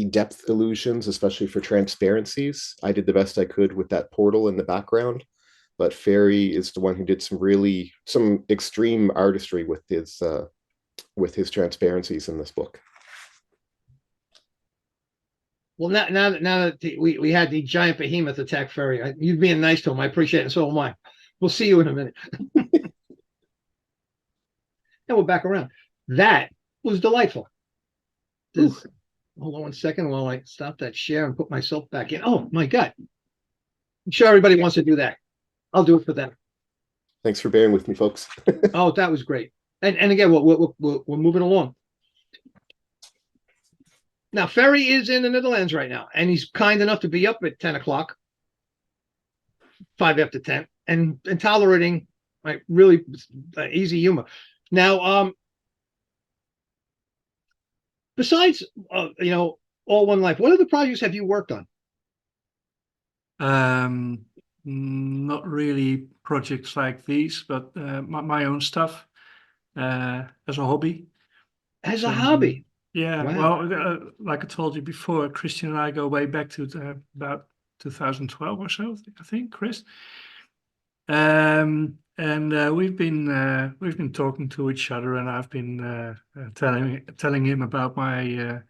J: depth illusions, especially for transparencies. I did the best I could with that portal in the background, but Ferry is the one who did some extreme artistry with his transparencies in this book.
A: Well, now that we had the giant behemoth attack Ferry, you being nice to him, I appreciate it, and so am I. We'll see you in a minute. And we're back around. That was delightful. Hold on 1 second while I stop that share and put myself back in. Oh my God. I'm sure everybody wants to do that. I'll do it for them.
J: Thanks for bearing with me, folks.
A: Oh, that was great. And again, we're moving along. Now, Ferry is in the Netherlands right now, and he's kind enough to be up at 10 o'clock, 5 after 10, and tolerating like really easy humor. Now, besides, All One Life, what other projects have you worked on?
I: Not really projects like these, but my own stuff as a hobby.
A: As a hobby?
I: Yeah. Wow. Well, like I told you before, Christian and I go way back to about 2012 or so, I think, Chris. and we've been talking to each other, and I've been telling him about my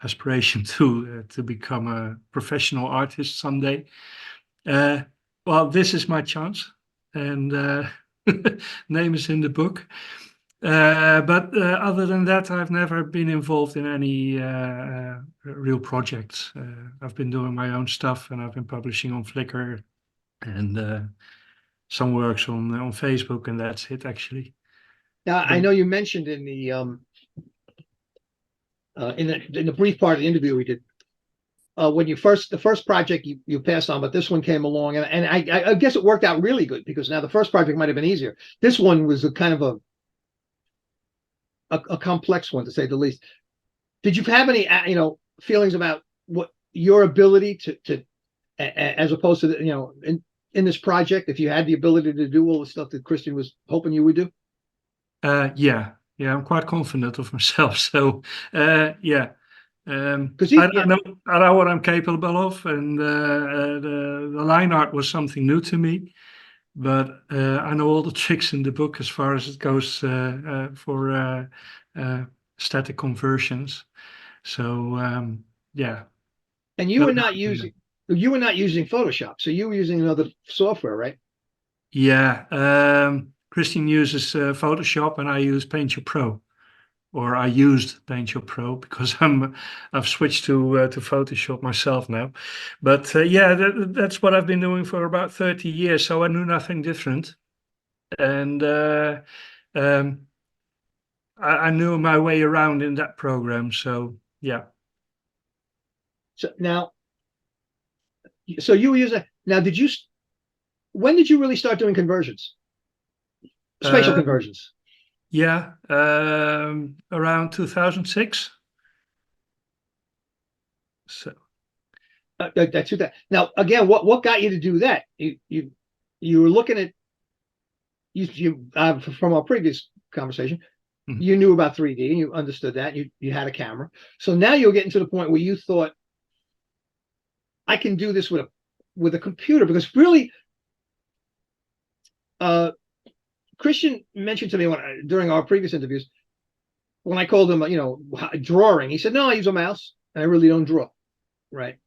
I: aspiration to become a professional artist someday. Well, this is my chance, and name is in the book. But other than that, I've never been involved in any real projects. I've been doing my own stuff, and I've been publishing on Flickr and some works on Facebook, and that's it actually.
A: Now, I know you mentioned in the brief part of the interview we did, when the first project you passed on, but this one came along, and I guess it worked out really good, because now the first project might have been easier. This one was a kind of a complex one, to say the least. Did you have any feelings about what your ability to as opposed to in this project, if you had the ability to do all the stuff that Christian was hoping you would do?
I: Yeah, I'm quite confident of myself. So yeah.
A: Because
I: I know what I'm capable of, and the line art was something new to me, but I know all the tricks in the book as far as it goes for static conversions. So yeah.
A: And you were not using Photoshop, so you were using another software, right?
I: Yeah. Christian uses Photoshop, and I use Paint.Your Pro. Or I used Paint.Your Pro, because I've switched to Photoshop myself now. But yeah, that's what I've been doing for about 30 years. So I knew nothing different, and I knew my way around in that program. So yeah.
A: So now, you were using. Now, when did you really start doing conversions? Spatial conversions.
I: Yeah, around 2006. So
A: that's that. Now, again, what got you to do that? You were looking at you from our previous conversation.
I: Mm-hmm.
A: You knew about 3D, and you understood that. You had a camera. So now you're getting to the point where you thought, I can do this with a computer, because really, Christian mentioned to me during our previous interviews, when I called him, drawing, he said, "No, I use a mouse, and I really don't draw." Right?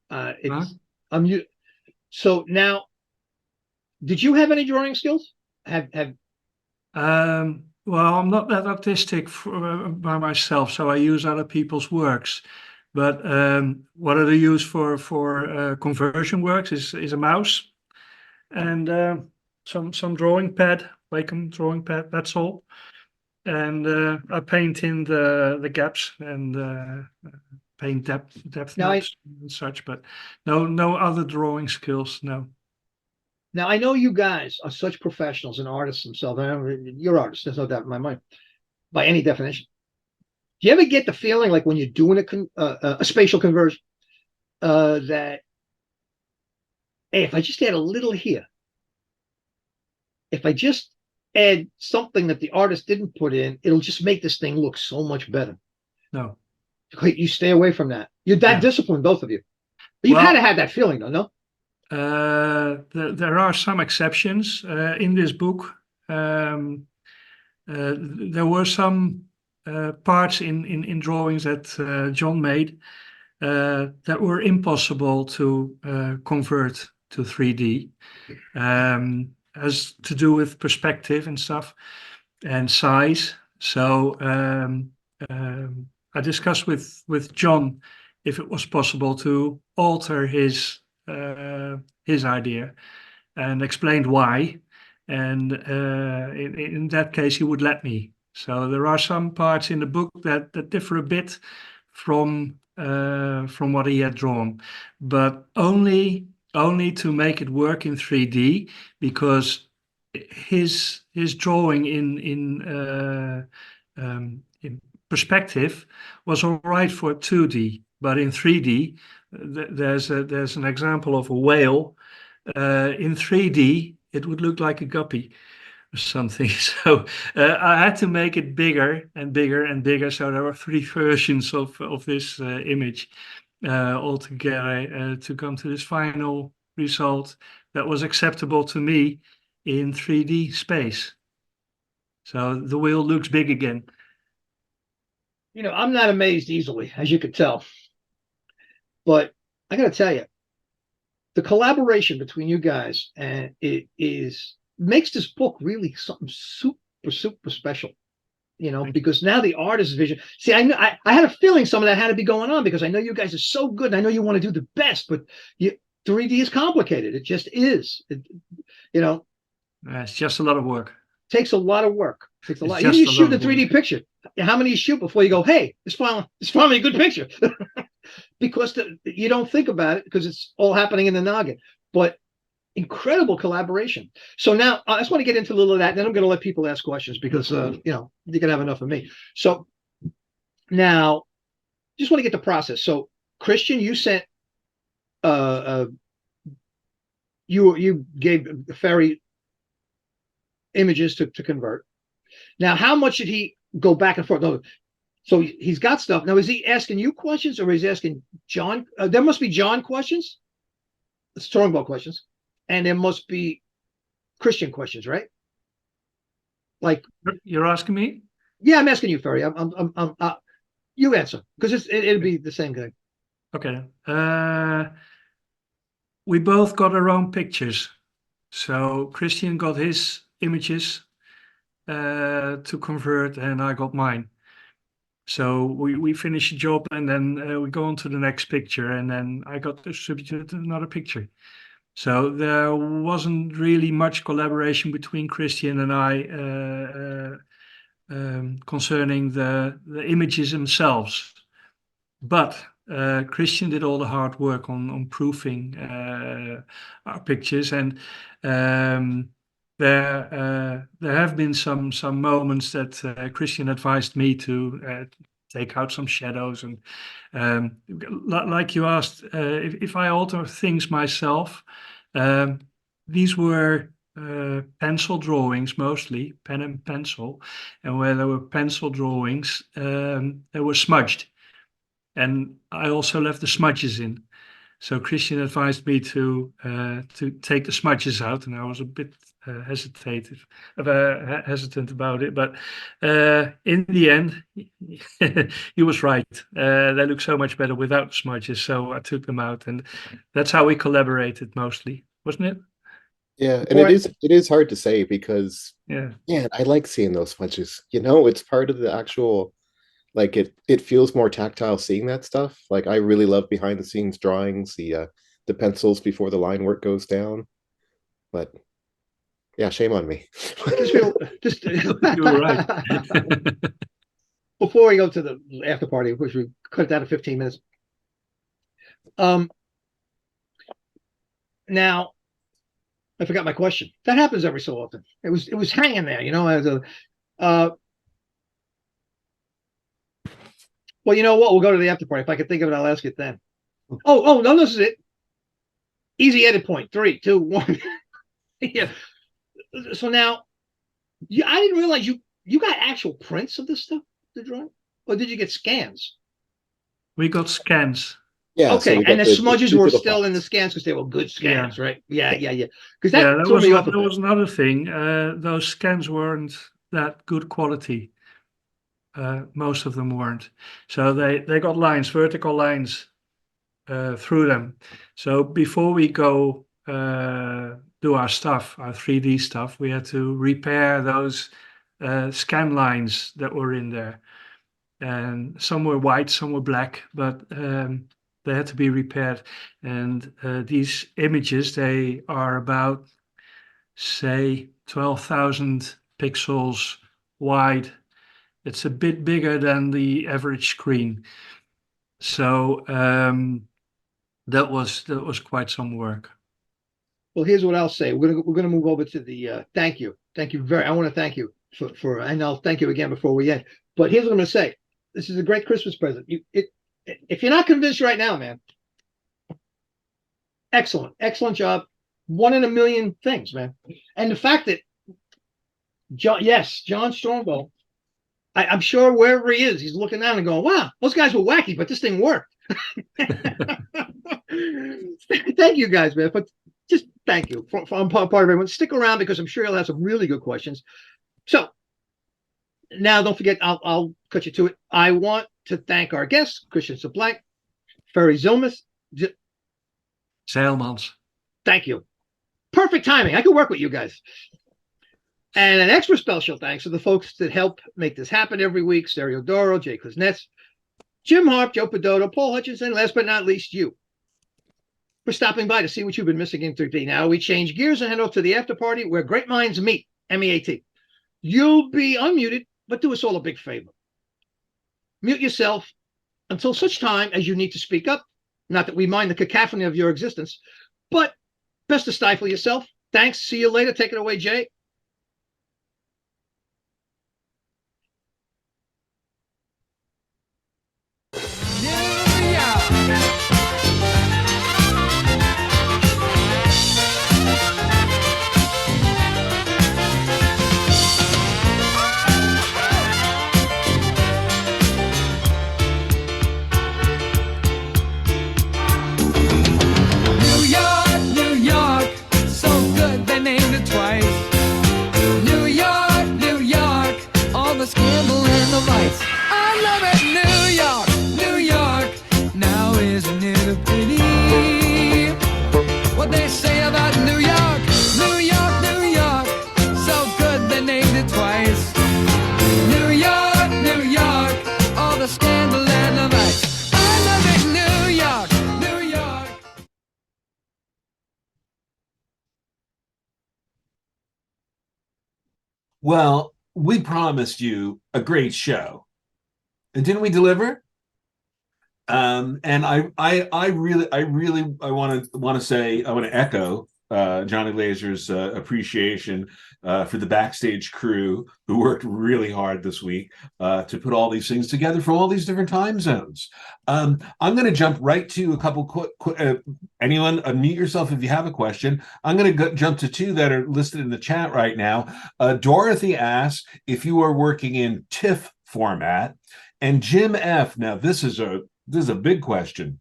A: So now, did you have any drawing skills?
I: Well, I'm not that artistic by myself, so I use other people's works. But what I use for conversion works is a mouse and some drawing pad. Wacom drawing pad, that's all. And I paint in the gaps and paint depth maps and such, but no other drawing skills, no.
A: Now, I know you guys are such professionals and artists themselves. You're artists, there's no doubt in my mind, by any definition. Do you ever get the feeling, like when you're doing a spatial conversion, that, hey, if I just add a little here, if I just add something that the artist didn't put in, it'll just make this thing look so much better?
I: No.
A: You stay away from that. You're that disciplined, both of you. But you've had to have that feeling, though, no?
I: There are some exceptions in this book. There were some parts in drawings that John made that were impossible to convert to 3D. Has to do with perspective and stuff and size. So I discussed with John if it was possible to alter his idea, and explained why. And in that case, he would let me. So there are some parts in the book that differ a bit from what he had drawn, but only to make it work in 3D, because his drawing in perspective was all right for 2D, but in 3D there's an example of a whale. In 3D it would look like a guppy or something. So I had to make it bigger and bigger and bigger. So there were 3 versions of this image altogether to come to this final result that was acceptable to me in 3D space. So the wheel looks big again.
A: You know, I'm not amazed easily, as you could tell. But I got to tell you, the collaboration between you guys and it makes this book really something super, super special. You know, because now the artist's vision. See, I had a feeling some of that had to be going on because I know you guys are so good. And I know you want to do the best, but 3D is complicated. It just is. You know,
I: it's just a lot of work.
A: Takes a lot of work. Takes a lot. You shoot a 3D picture. How many you shoot before you go, hey, it's finally a good picture? Because you don't think about it because it's all happening in the noggin. But incredible collaboration. So now I just want to get into a little of that. Then I'm going to let people ask questions because, you know, you can have enough of me. So now just want to get the process. So Christian, you sent, you gave Ferry images to convert. Now, how much did he go back and forth? No, so he's got stuff. Now, is he asking you questions or is he asking John? There must be John questions, Strongbow questions. And there must be Christian questions, right? Like
I: you're asking me?
A: Yeah, I'm asking you, Ferry. You answer because it'll be the same thing.
I: Okay. We both got our own pictures. So Christian got his images to convert, and I got mine. So we finish the job, and then we go on to the next picture, and then I got distributed another picture. So there wasn't really much collaboration between Christian and I concerning the images themselves. But Christian did all the hard work on proofing our pictures, and there have been some moments that Christian advised me to take out some shadows, and like you asked, if I alter things myself, these were pencil drawings, mostly pen and pencil, and where there were pencil drawings, they were smudged, and I also left the smudges in. So Christian advised me to take the smudges out, and I was a bit hesitant about it, but in the end, he was right. They look so much better without smudges, so I took them out, and that's how we collaborated mostly, wasn't it?
J: Yeah, and it is hard to say because I like seeing those smudges. You know, it's part of the actual, like it feels more tactile seeing that stuff. Like I really love behind the scenes drawings, the pencils before the line work goes down, but. Yeah, shame on me.
I: You were right.
A: Before we go to the after party, which we cut it down to 15 minutes. Now, I forgot my question. That happens every so often. It was hanging there, you know. As well, you know what? We'll go to the after party. If I can think of it, I'll ask it then. Oh, no, this is it. Easy edit point. 3, 2, 1. Yeah. So now, I didn't realize you got actual prints of this stuff, the drawing, or did you get scans?
I: We got scans.
J: Yeah.
A: Okay,
J: so
A: and the smudges were still in the scans because they were good scans, right? Yeah. Because that
I: was another thing. Those scans weren't that good quality. Most of them weren't. So they got lines, vertical lines through them. So before we go do our stuff, our 3D stuff, we had to repair those scan lines that were in there. And some were white, some were black, but they had to be repaired. And these images, they are about, say, 12,000 pixels wide. It's a bit bigger than the average screen. So that was quite some work.
A: Well, here's what I'll say. We're gonna move over to the thank you. I want to thank you for and I'll thank you again before we end. But here's what I'm gonna say. This is a great Christmas present. If you're not convinced right now, man, excellent job. 1 in a million things, man. And the fact that John Strongbow, I'm sure wherever he is, he's looking down and going, wow, those guys were wacky, but this thing worked. Thank you guys, man. But just thank you on part of everyone. Stick around because I'm sure you'll have some really good questions. So now don't forget, I'll cut you to it. I want to thank our guests, Christian Sablank, Ferry Zilmuth.
I: Zeilmans.
A: Thank you. Perfect timing. I could work with you guys. And an extra special thanks to the folks that help make this happen every week. Stereo Doro, Jay Kuznets, Jim Harp, Joe Pedotto, Paul Hutchinson, last but not least, you. For stopping by to see what you've been missing in 3D. Now we change gears and head off to the after party where great minds meet, MEAT. You'll be unmuted, but do us all a big favor. Mute yourself until such time as you need to speak up. Not that we mind the cacophony of your existence, but best to stifle yourself. Thanks. See you later. Take it away, Jay.
B: Well, we promised you a great show, and didn't we deliver? And I want to echo Johnny Laser's appreciation for the backstage crew who worked really hard this week to put all these things together from all these different time zones. I'm going to jump right to a couple quick. Anyone, unmute yourself if you have a question. I'm going to jump to two that are listed in the chat right now. Dorothy asks if you are working in TIFF format, and Jim F. Now this is a big question.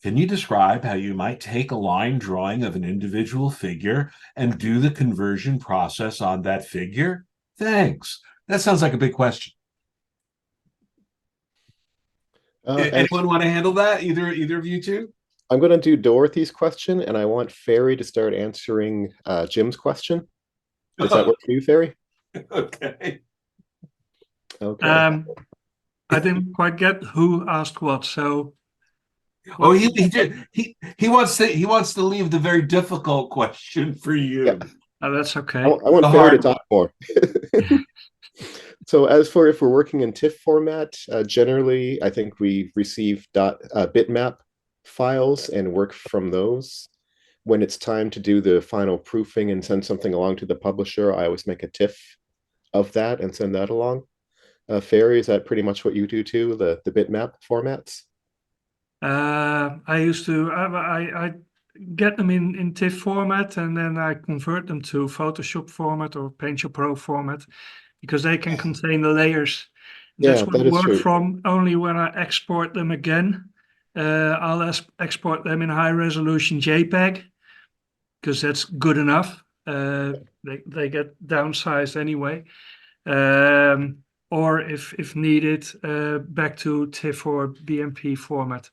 B: Can you describe how you might take a line drawing of an individual figure and do the conversion process on that figure? Thanks. That sounds like a big question. Anyone want to handle that? Either of you two?
J: I'm going to do Dorothy's question, and I want Ferry to start answering Jim's question. Does that work for you, Ferry?
B: Okay.
J: Okay.
I: I didn't quite get who asked what, so.
B: Oh, he did. He wants to leave the very difficult question for you.
J: Yeah.
I: Oh, that's okay.
J: I want Ferry to talk more. So as for if we're working in TIFF format, generally, I think we receive bitmap files and work from those. When it's time to do the final proofing and send something along to the publisher, I always make a TIFF of that and send that along. Ferry, is that pretty much what you do too, the bitmap formats?
I: I used to, I get them in TIFF format, and then I convert them to Photoshop format or PaintShop Pro format, because they can contain the layers. That's what I work from. Only when I export them again, I'll export them in high resolution JPEG, because that's good enough. They get downsized anyway. Or if needed, back to TIFF or BMP format.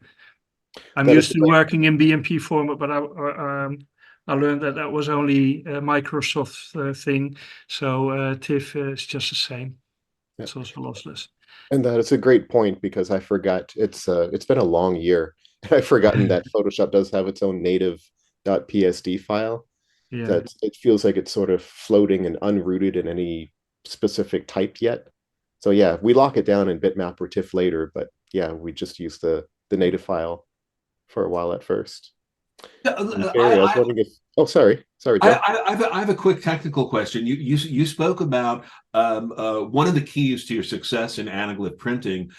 I: I'm used to working in BMP format, but I learned that was only a Microsoft thing. So TIFF is just the same. Yeah. It's also lossless.
J: And that is a great point, because I forgot it's been a long year. I've forgotten that Photoshop does have its own native .psd file. Yeah. That it feels like it's sort of floating and unrooted in any specific type yet. So yeah, we lock it down in bitmap or TIFF later, but yeah, we just use the native file for a while at first. Barry, I was wondering if, sorry, Joe.
B: I have a quick technical question. You spoke about one of the keys to your success in anaglyph printing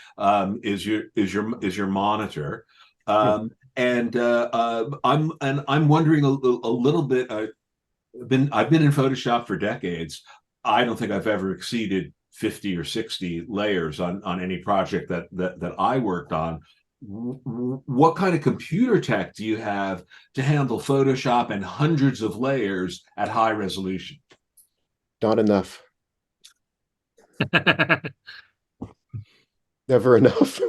B: is your monitor, and I'm wondering a little bit. I've been in Photoshop for decades. I don't think I've ever exceeded 50 or 60 layers on any project that I worked on. what kind of computer tech do you have to handle Photoshop and hundreds of layers at high resolution?
J: Not enough. Never enough.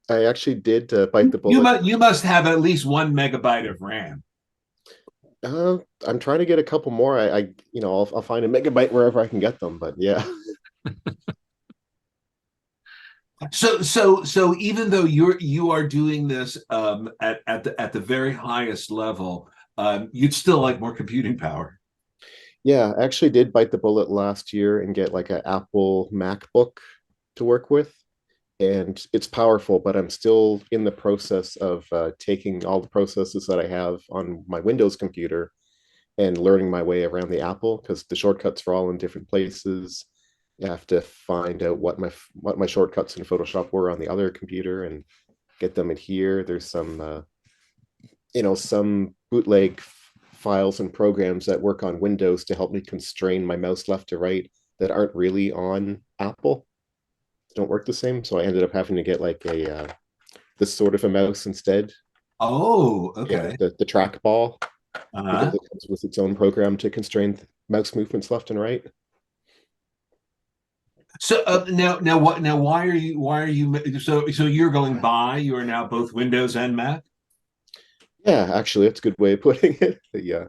J: I actually did bite the bullet.
B: You must have at least 1 megabyte of RAM.
J: I'm trying to get a couple more. I'll find a megabyte wherever I can get them, but yeah.
B: So even though you are doing this at the very highest level, you'd still like more computing power.
J: Yeah, I actually did bite the bullet last year and get like an Apple MacBook to work with. And it's powerful, but I'm still in the process of taking all the processes that I have on my Windows computer and learning my way around the Apple, because the shortcuts are all in different places. You have to find out what my shortcuts in Photoshop were on the other computer and get them in here. There's some some bootleg files and programs that work on Windows to help me constrain my mouse left to right that aren't really on Apple. Don't work the same, so I ended up having to get like this sort of a mouse instead.
B: Oh, okay.
J: Yeah, the trackball, because it comes with its own program to constrain mouse movements left and right.
B: So why are you so you're going by? You are now both Windows and Mac?
J: Yeah, actually, that's a good way of putting it. But yeah.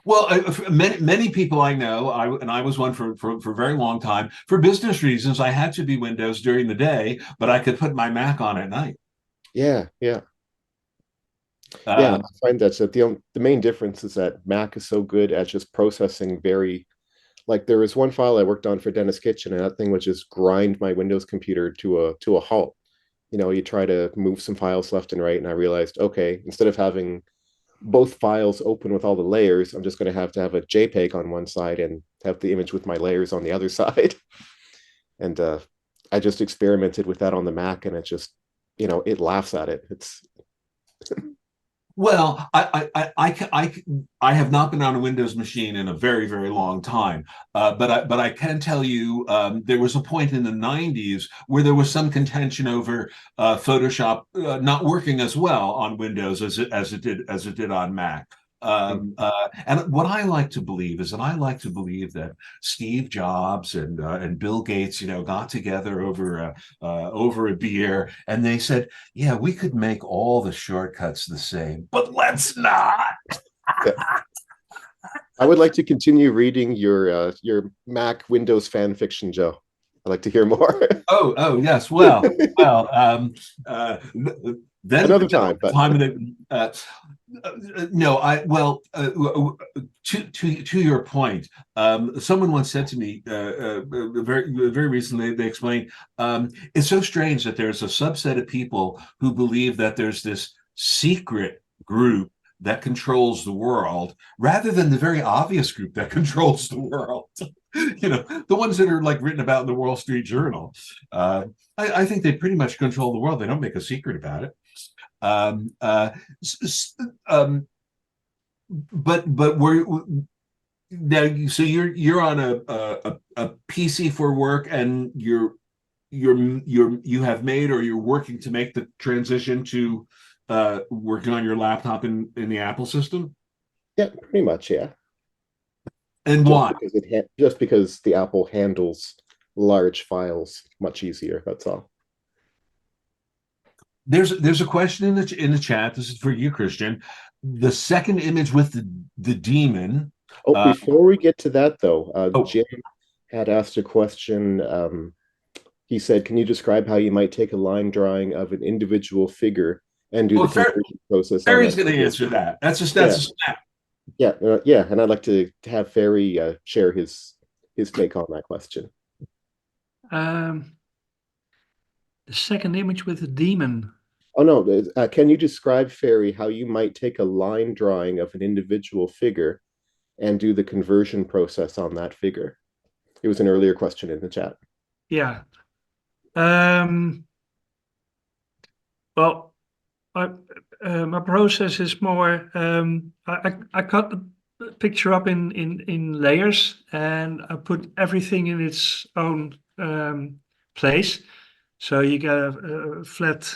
B: Well, many people I know, I was one for a very long time. For business reasons, I had to be Windows during the day, but I could put my Mac on at night.
J: Yeah. I find that the main difference is that Mac is so good at just processing like there was one file I worked on for Dennis Kitchen, and that thing would just grind my Windows computer to a halt. You try to move some files left and right, and I realized, okay, instead of having both files open with all the layers, I'm just going to have a JPEG on one side and have the image with my layers on the other side. And I just experimented with that on the Mac, and it just, it laughs at it. It's
B: well, I have not been on a Windows machine in a very, very long time, but I can tell you there was a point in the 90s where there was some contention over Photoshop not working as well on Windows as it did on Mac. And what I like to believe is that Steve Jobs and Bill Gates, got together over a beer, and they said, "Yeah, we could make all the shortcuts the same, but let's not."
J: Yeah. I would like to continue reading your Mac Windows fan fiction, Joe. I'd like to hear more.
B: Oh yes. Well. Then
J: another time, but
B: to your point, someone once said to me very recently, they explained it's so strange that there's a subset of people who believe that there's this secret group that controls the world rather than the very obvious group that controls the world. The ones that are like written about in the Wall Street Journal. I think they pretty much control the world. They don't make a secret about it. But we're now. So you're on a PC for work, and you have made, or you're working to make the transition to working on your laptop in the Apple system.
J: Yeah, pretty much. Yeah.
B: And why?
J: Just because the Apple handles large files much easier. That's all.
B: There's a question in the chat. This is for you, Christian. The second image with the demon.
J: Oh, before we get to that, though, Jim had asked a question. He said, "Can you describe how you might take a line drawing of an individual figure and do the conversion process?"
B: Ferry's going to answer that. That's a snap.
J: Yeah, and I'd like to have Ferry share his take on that question.
I: The second image with the demon.
J: Oh no! Can you describe, Ferry, how you might take a line drawing of an individual figure and do the conversion process on that figure? It was an earlier question in the chat.
I: Yeah. Well, my process is more. I cut the picture up in layers, and I put everything in its own place. So you get a flat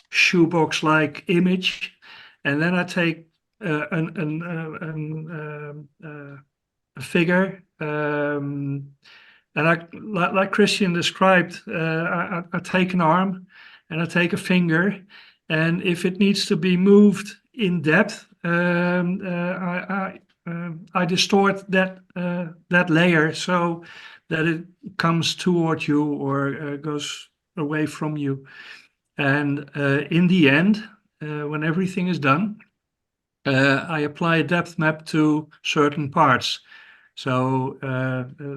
I: shoebox-like image, and then I take a figure, and like Christian described, I take an arm and I take a finger, and if it needs to be moved in depth, I distort that layer so that it comes toward you or goes away from you. And in the end, when everything is done, I apply a depth map to certain parts. So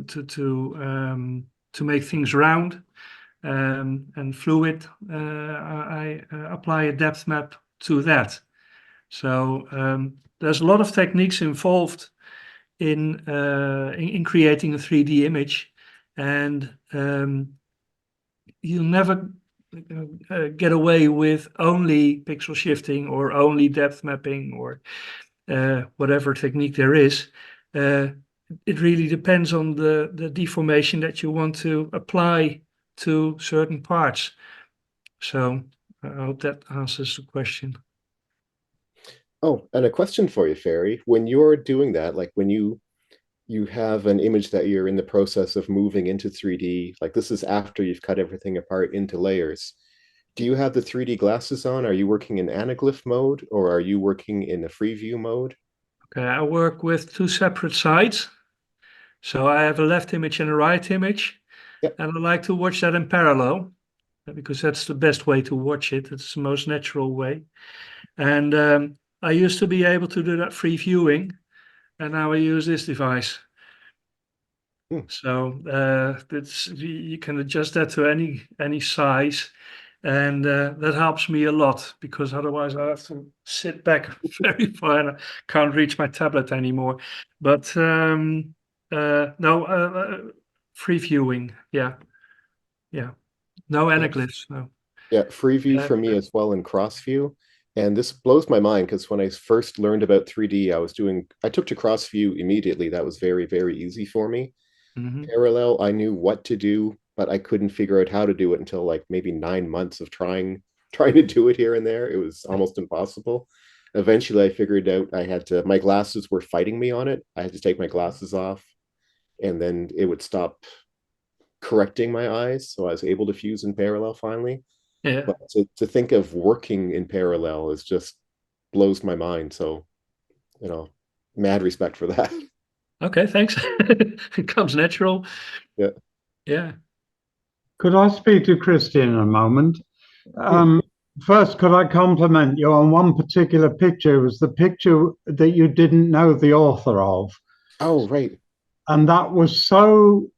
I: to make things round and fluid, I apply a depth map to that. So there's a lot of techniques involved in creating a 3D image, and you'll never get away with only pixel shifting or only depth mapping or whatever technique there is. It really depends on the deformation that you want to apply to certain parts. So I hope that answers the question.
J: Oh, and a question for you, Ferry. When you're doing that, like when you have an image that you're in the process of moving into 3D, like this is after you've cut everything apart into layers. Do you have the 3D glasses on? Are you working in anaglyph mode or are you working in a free view mode?
I: Okay, I work with two separate sides. So I have a left image and a right image. Yep. And I like to watch that in parallel because that's the best way to watch it. It's the most natural way. And I used to be able to do that free viewing, and now I use this device. So you can adjust that to any size, and that helps me a lot because otherwise I have to sit back very far and I can't reach my tablet anymore. But no, free viewing, yeah, no anaglyphs, no.
J: Yeah, free view for me as well in cross view. And this blows my mind because when I first learned about 3D, I took to cross view immediately. That was very, very easy for me. Mm-hmm. Parallel, I knew what to do, but I couldn't figure out how to do it until like maybe 9 months of trying to do it here and there. It was almost impossible. Eventually I figured out my glasses were fighting me on it. I had to take my glasses off and then it would stop correcting my eyes. So I was able to fuse in parallel finally. Yeah. But to think of working in parallel is just blows my mind. So, mad respect for that.
I: Okay, thanks. It comes natural.
J: Yeah.
I: Yeah.
L: Could I speak to Christian a moment? First, could I compliment you on one particular picture? It was the picture that you didn't know the author of.
J: Oh, right.
L: And that was so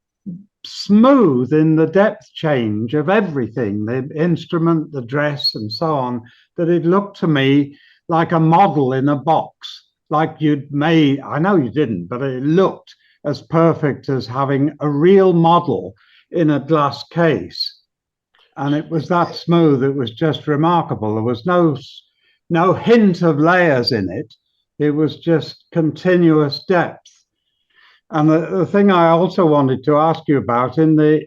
L: smooth in the depth change of everything, the instrument, the dress, and so on, that it looked to me like a model in a box, like you'd made. I know you didn't, but it looked as perfect as having a real model in a glass case. And it was that smooth. It was just remarkable. There was no hint of layers in it. It was just continuous depth. And the thing I also wanted to ask you about in the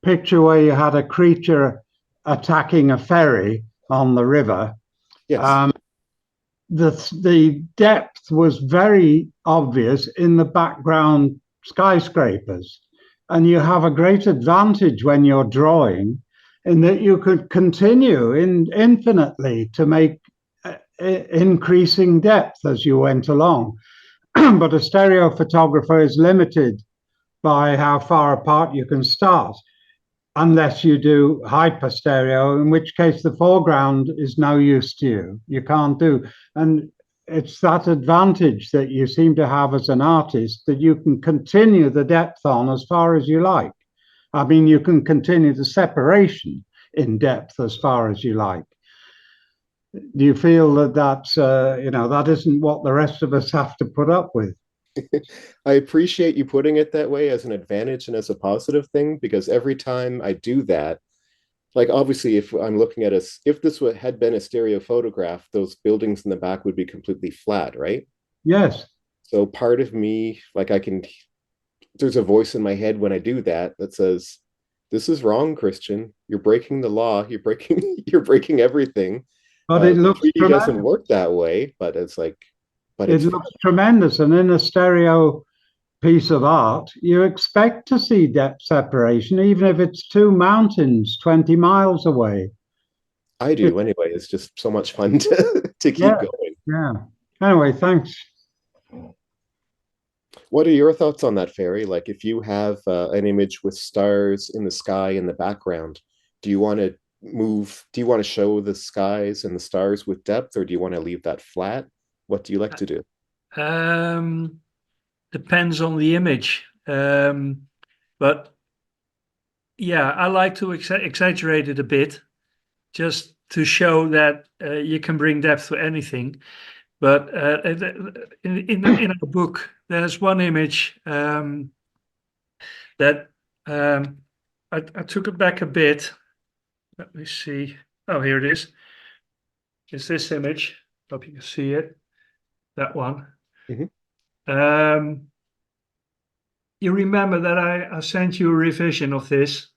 L: picture where you had a creature attacking a ferry on the river, yes. The depth was very obvious in the background skyscrapers, and you have a great advantage when you're drawing in that you could continue infinitely to make increasing depth as you went along. But a stereo photographer is limited by how far apart you can start, unless you do hyper stereo, in which case the foreground is no use to you. You can't do. And it's that advantage that you seem to have as an artist that you can continue the depth on as far as you like. I mean, you can continue the separation in depth as far as you like. Do you feel that that isn't what the rest of us have to put up with?
J: I appreciate you putting it that way as an advantage and as a positive thing, because every time I do that, like obviously if I'm looking at if this had been a stereo photograph, those buildings in the back would be completely flat, right?
L: Yes.
J: So part of me, like I can there's a voice in my head when I do that that says, "This is wrong, Christian. You're breaking the law. You're breaking everything."
L: But it looks
J: 3D doesn't
L: tremendous.
J: work that way, but it's like, but
L: It
J: it's
L: looks tremendous. And in a stereo piece of art, you expect to see depth separation, even if it's two mountains 20 miles away.
J: I do anyway. It's just so much fun to keep
L: Yeah,
J: going.
L: yeah. Anyway, thanks.
J: What are your thoughts on that, Ferry? Like, if you have an image with stars in the sky in the background, do you want to do you want to show the skies and the stars with depth, or do you want to leave that flat? What do you like to do?
I: Depends on the image. But yeah, I like to exaggerate it a bit, just to show that you can bring depth to anything. But in our book, there's one image that I took it back a bit. Let me see. Oh, here it is. It's this image. Hope you can see it. That one. You remember that I sent you a revision of this.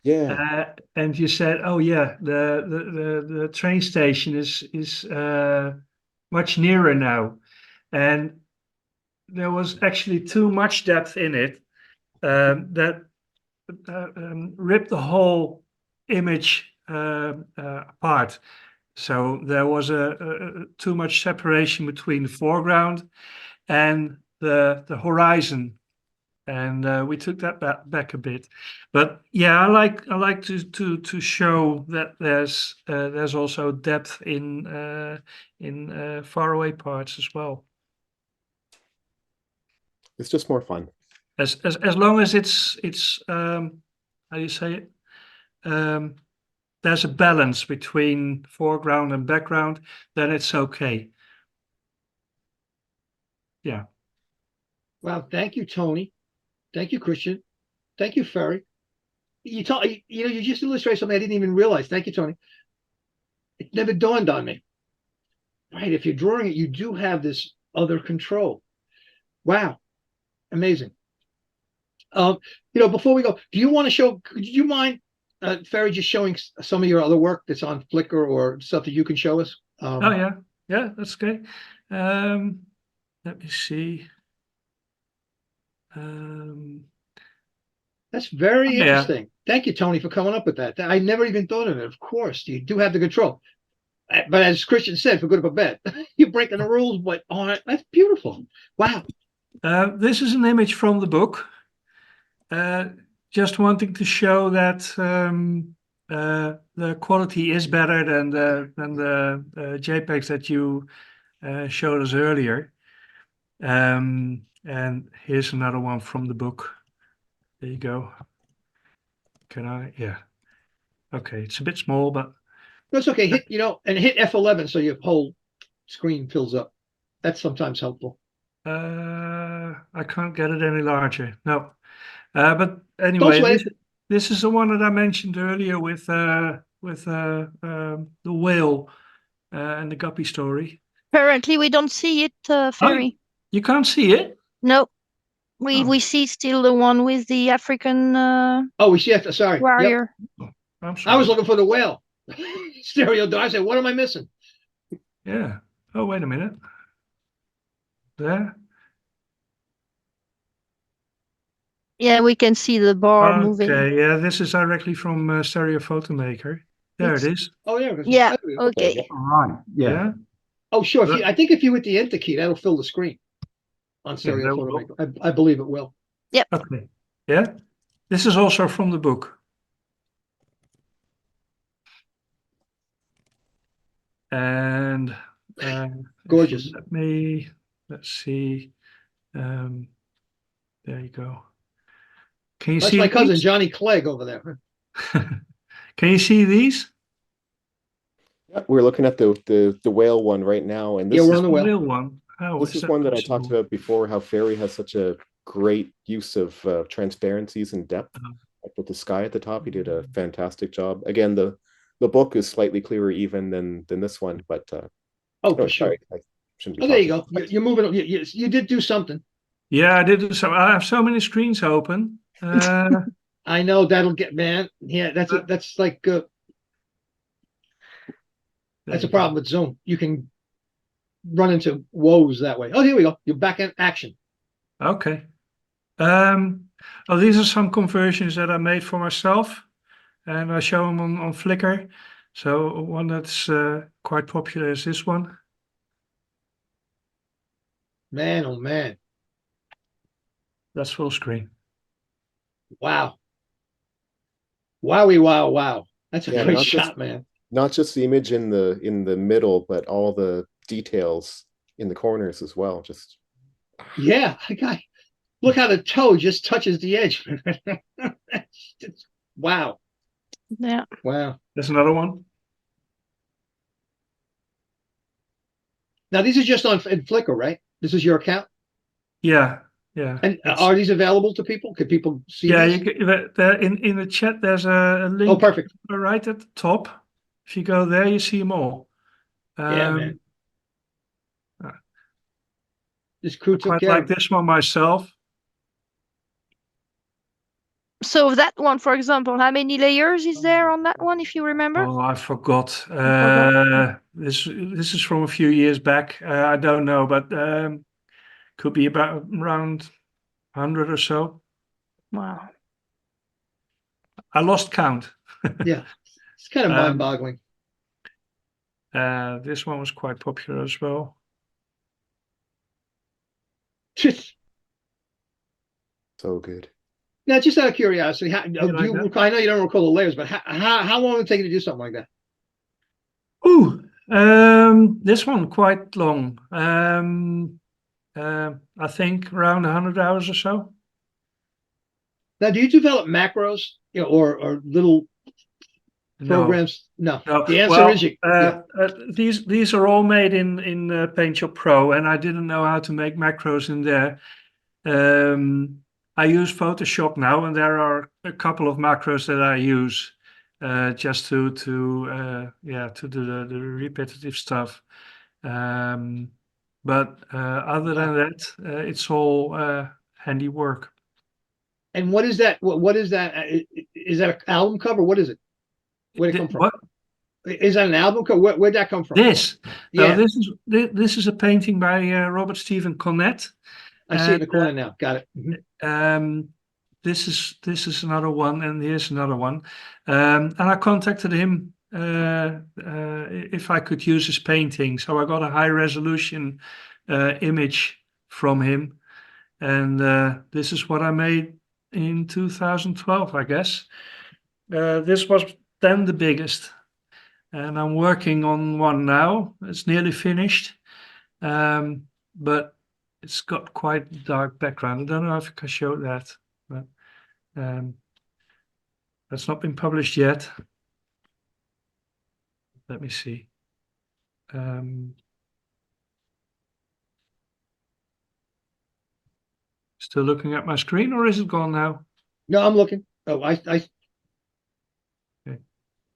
J: Yeah.
I: And you said, "Oh yeah, the train station is much nearer now," and there was actually too much depth in it that ripped the whole image apart. So there was a too much separation between the foreground and the horizon. And we took that back a bit, but yeah, I like to show that there's also depth in faraway parts as well.
J: It's just more fun.
I: As long as it's how do you say it? There's a balance between foreground and background, then it's okay. Yeah.
A: Well, thank you, Tony. Thank you, Christian. Thank you, Ferry. You just illustrated something I didn't even realize. Thank you, Tony. It never dawned on me. Right, if you're drawing it, you do have this other control. Wow, amazing. Before we go, do you want to show? Do you mind, Ferry, just showing some of your other work that's on Flickr or stuff that you can show us?
I: Oh yeah, that's okay. Let me see.
A: That's very interesting. Thank you, Tony, for coming up with that. I never even thought of it. Of course, you do have the control. But as Christian said, for good or for bad, you're breaking the rules. But that's beautiful. Wow.
I: This is an image from the book. Just wanting to show that the quality is better than the JPEGs that you showed us earlier. And here's another one from the book. There you go. Can I? Yeah. Okay, it's a bit small, but
A: that's okay. Hit F11 so your whole screen fills up. That's sometimes helpful.
I: I can't get it any larger. No. But anyway, this is the one that I mentioned earlier with the whale and the guppy story.
K: Apparently, we don't see it, Ferry.
I: You can't see it?
K: No. We see still the one with the African
A: we see it. Sorry.
K: warrior.
A: Yep. I was looking for the whale. Stereo. I said, what am I missing?
I: Yeah. Oh, wait a minute. There.
K: Yeah, we can see the bar moving.
I: Okay, yeah, this is directly from Stereo Photo Maker. There it is.
A: Oh, yeah.
K: Yeah, okay.
L: All right, yeah.
A: Oh, sure. I think if you hit the Enter key, that'll fill the screen on Stereo Photo Maker. I believe it will.
K: Yep.
I: Okay. Yeah. This is also from the book. And
A: gorgeous.
I: Let's see. There you go. Can you
A: That's
I: see
A: my cousin
I: these?
A: Johnny Clegg over there.
I: Can you see these?
J: We're looking at the whale one right now, and this
A: we're
J: is
A: on the
I: whale one.
J: This is one that I talked about before. How Ferry has such a great use of transparencies and depth. Like with the sky at the top, he did a fantastic job. Again, the book is slightly clearer even than this one, but
A: for sure.
J: I shouldn't be
A: there you go.
J: talking.
A: You're moving. You did do something.
I: Yeah, I did. So I have so many screens open.
A: I know that'll get, man. Yeah, that's like that's a problem with Zoom. You can run into woes that way. Oh, here we go. You're back in action.
I: Okay. Well, these are some conversions that I made for myself, and I show them on Flickr. So one that's quite popular is this one.
A: Man, oh man.
I: That's full screen.
A: Wow. Wowie, wow, wow. That's a
J: Yeah,
A: great
J: not
A: shot,
J: just-
A: man.
J: Not just the image in the middle, but all the details in the corners as well. Just
A: Yeah, look how the toe just touches the edge. Wow.
K: Yeah.
A: Wow.
I: There's another one.
A: Now these are just in Flickr, right? This is your account?
I: Yeah, yeah.
A: And are these available to people? Could people see
I: Yeah,
A: these?
I: in the chat there's a link.
A: Oh, perfect.
I: Right at the top. If you go there, you see them all.
A: Yeah, man. This crew took
I: quite
A: care
I: like
A: of
I: this one myself.
K: So that one, for example, how many layers is there on that one, if you remember?
I: Oh, I forgot. This is from a few years back. I don't know, but could be about around 100 or so.
K: Wow.
I: I lost count.
A: Yeah, it's kind of mind-boggling.
I: This one was quite popular as well.
J: so good.
A: Now, just out of curiosity, I know you don't recall the layers, but how long did it take you to do something like that?
I: Ooh, this one quite long. I think around 100 hours or so.
A: Now, do you develop macros, or little programs? No. The answer is
I: these are all made in PaintShop Pro, and I didn't know how to make macros in there. I use Photoshop now, and there are a couple of macros that I use just to do the repetitive stuff. But other than that, it's all handiwork.
A: And what is that? What is that? Is that an album cover? What is it? Where'd it come from?
I: What?
A: Is that an album cover? Where'd that come from?
I: This.
A: Yeah.
I: No, this is a painting by Robert Stephen Cornett.
A: I see it in the corner now. Got it. Mm-hmm.
I: This is another one, and here's another one. And I contacted him if I could use his painting. So I got a high resolution image from him, and this is what I made in 2012, I guess. This was then the biggest, and I'm working on one now. It's nearly finished, but it's got quite dark background. I don't know if I can show that, but that's not been published yet. Let me see. Still looking at my screen, or is it gone now?
A: No, I'm looking. Oh, I.
I: Okay.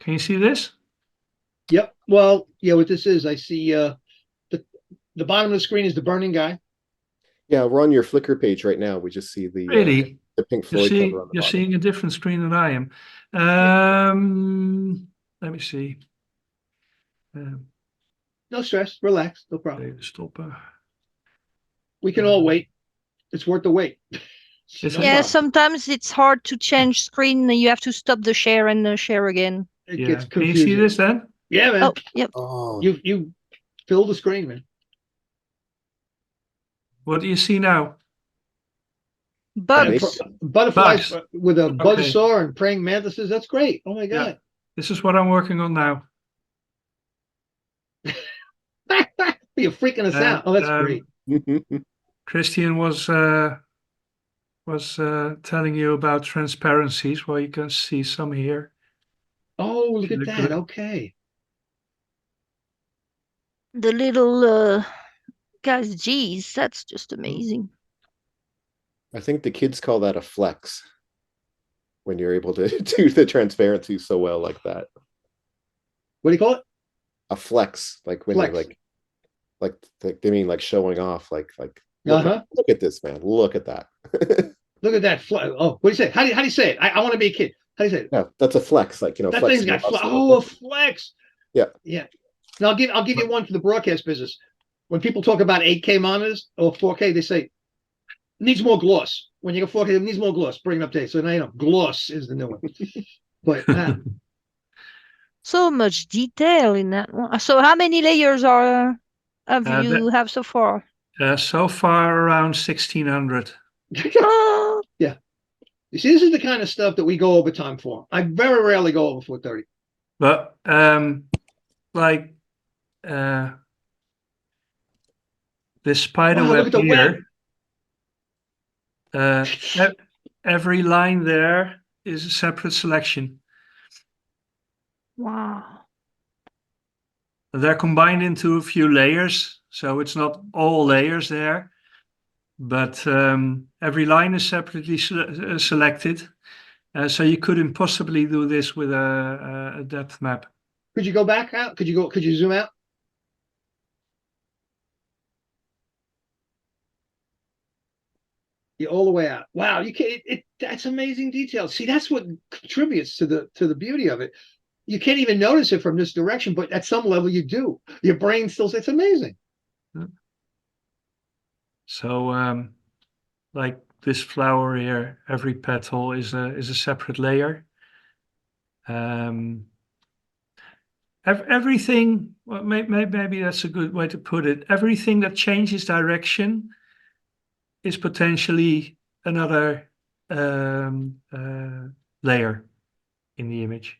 I: Can you see this?
A: Yep. Well, yeah. What this is, I see. The bottom of the screen is the burning guy.
J: Yeah, we're on your Flickr page right now. We just see the
I: Really?
J: The Pink Floyd cover on the
I: You're
J: bottom.
I: seeing a different screen than I am. Let me see.
A: No stress. Relax. No problem.
I: Stop.
A: We can all wait. It's worth the wait.
K: Yeah, sometimes it's hard to change screen. You have to stop the share and share again.
A: It gets
I: Can you
A: confusing.
I: see this then?
A: Yeah, man.
K: Oh, yep.
J: Oh,
A: You fill the screen, man.
I: What do you see now?
K: Bugs.
A: Butterflies
I: Bugs.
A: with a
I: Okay.
A: buzzsaw and praying mantises. That's great. Oh my god.
I: This is what I'm working on now.
A: You're freaking us out. Oh, that's great.
I: Christian was telling you about transparencies. Well, you can see some here.
A: Oh, look at
I: Look
A: that.
I: good.
A: Okay.
K: The little guys, geez, that's just amazing.
J: I think the kids call that a flex when you're able to do the transparency so well like that.
A: What do you call it?
J: A flex, like when
A: Flex.
J: you're like they mean like showing off, like Look at this, man. Look at that.
A: Look at that. Oh, what do you say? How do you say it? I want to be a kid. How do you say it?
J: Yeah, that's a flex. Like,
A: that
J: flex
A: thing's got a flex.
J: Yeah.
A: Yeah. Now I'll give you one for the broadcast business. When people talk about 8K monitors or 4K, they say needs more gloss. When you go 4K, it needs more gloss. Bring it up to date. So now you know gloss is the new one. But
K: so much detail in that one. So how many layers have you have so far?
I: So far around 1600.
A: Yeah. You see, this is the kind of stuff that we go overtime for. I very rarely go over 430.
I: But this spider web here, every line there is a separate selection.
K: Wow.
I: They're combined into a few layers, so it's not all layers there, but every line is separately selected. So you couldn't possibly do this with a depth map.
A: Could you go back out? Could you zoom out? You're all the way out. Wow, you can't. That's amazing detail. See, that's what contributes to the beauty of it. You can't even notice it from this direction, but at some level you do. Your brain still says it's amazing.
I: So, like this flower here, every petal is a separate layer. Everything. Well, maybe that's a good way to put it. Everything that changes direction is potentially another layer in the image.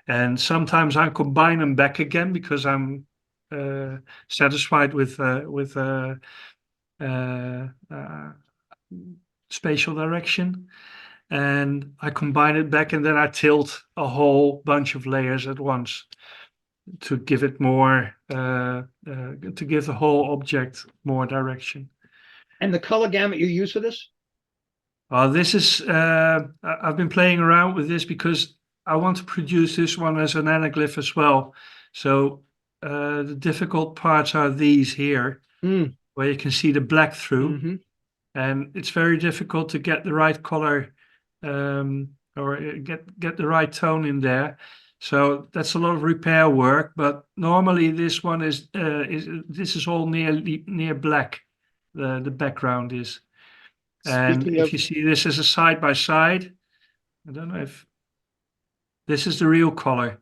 I: And sometimes I combine them back again because I'm satisfied with spatial direction, and I combine it back, and then I tilt a whole bunch of layers at once to give it more, to give the whole object more direction.
A: And the color gamut you use for this?
I: This is, I've been playing around with this because I want to produce this one as an anaglyph as well. So the difficult parts are these here, where you can see the black through. And it's very difficult to get the right color or get the right tone in there. So that's a lot of repair work. But normally this one is all near black. The background is. And if you see this as a side by side, I don't know if this is the real color.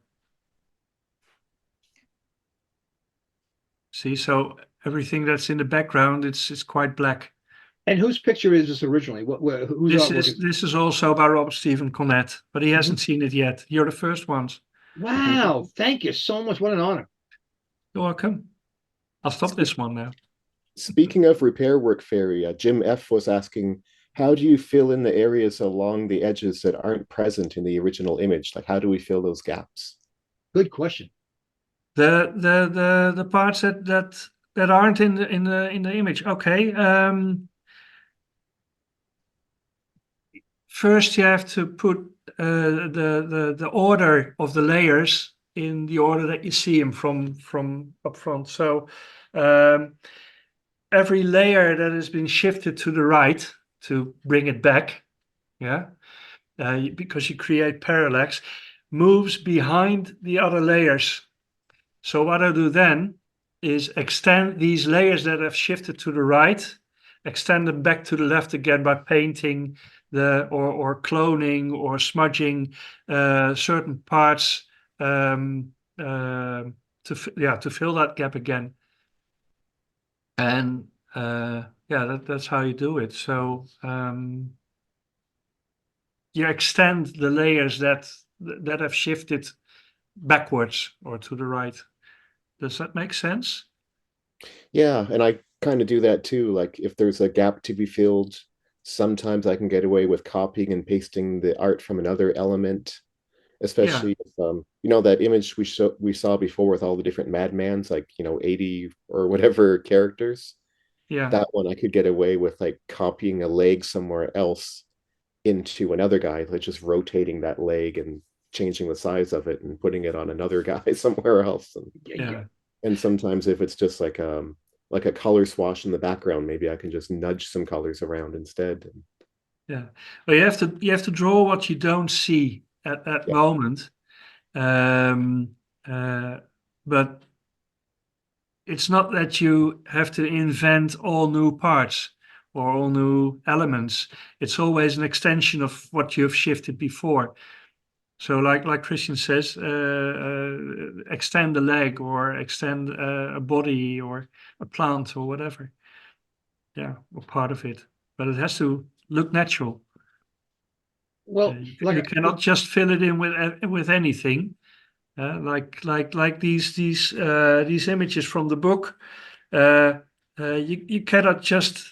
I: See, so everything that's in the background, it's quite black.
A: And whose picture is this originally?
I: This is also by Robert Stephen Cornett, but he hasn't seen it yet. You're the first ones.
A: Wow! Thank you so much. What an honor.
I: You're welcome. I'll stop this one now.
J: Speaking of repair work, Ferry, Jim F was asking, how do you fill in the areas along the edges that aren't present in the original image? Like, how do we fill those gaps?
A: Good question.
I: The parts that aren't in the image. Okay. First, you have to put the order of the layers in the order that you see them from up front. So every layer that has been shifted to the right to bring it back, because you create parallax, moves behind the other layers. So what I do then is extend these layers that have shifted to the right, extend them back to the left again by painting or cloning or smudging certain parts to fill that gap again. And that's how you do it. So you extend the layers that have shifted backwards or to the right. Does that make sense?
J: Yeah, and I kind of do that too. Like if there's a gap to be filled, sometimes I can get away with copying and pasting the art from another element, especially if, that image we saw before with all the different Madmans, like 80 or whatever characters.
I: Yeah,
J: that one I could get away with like copying a leg somewhere else into another guy, like just rotating that leg and changing the size of it and putting it on another guy somewhere else. And sometimes if it's just like like a color swash in the background. Maybe I can just nudge some colors around instead.
I: Yeah, well, you have to draw what you don't see at that moment, but it's not that you have to invent all new parts or all new elements. It's always an extension of what you've shifted before. So, like Christian says, extend a leg or extend a body or a plant or whatever. Yeah, or part of it, but it has to look natural.
A: Well,
I: you cannot just fill it in with anything. Like these images from the book. You cannot just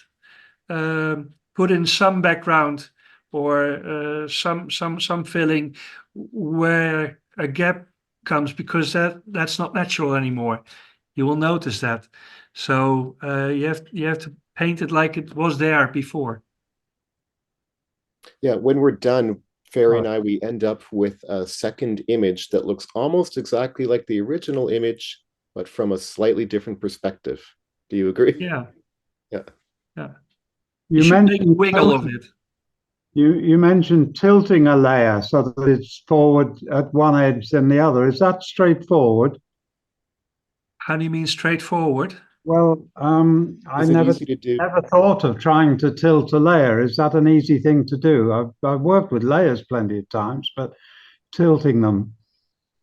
I: put in some background or some filling where a gap comes, because that's not natural anymore. You will notice that. So you have to paint it like it was there before.
J: Yeah, when we're done, Ferry and I, we end up with a second image that looks almost exactly like the original image, but from a slightly different perspective. Do you agree?
I: Yeah.
J: Yeah.
I: Yeah.
L: You
I: should make a
L: mentioned
I: wiggle of it.
L: You mentioned tilting a layer so that it's forward at one edge than the other. Is that straightforward?
I: How do you mean straightforward?
L: Well, I never thought of trying to tilt a layer. Is that an easy thing to do? I've worked with layers plenty of times, but tilting them.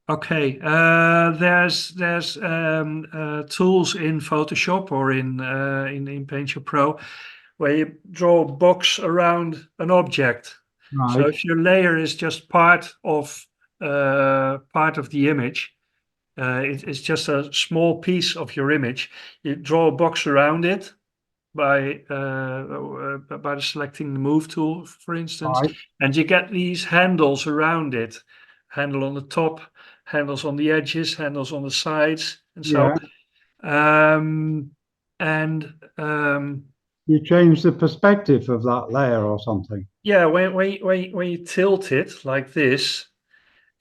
I: Okay, there's tools in Photoshop or in Paintshop Pro where you draw a box around an object.
L: Right.
I: So if your layer is just part of the image, it's just a small piece of your image. You draw a box around it by selecting the move tool, for instance,
L: Right.
I: and you get these handles around it. Handle on the top, handles on the edges, handles on the sides, and so.
L: You change the perspective of that layer or something.
I: Yeah, when you tilt it like this,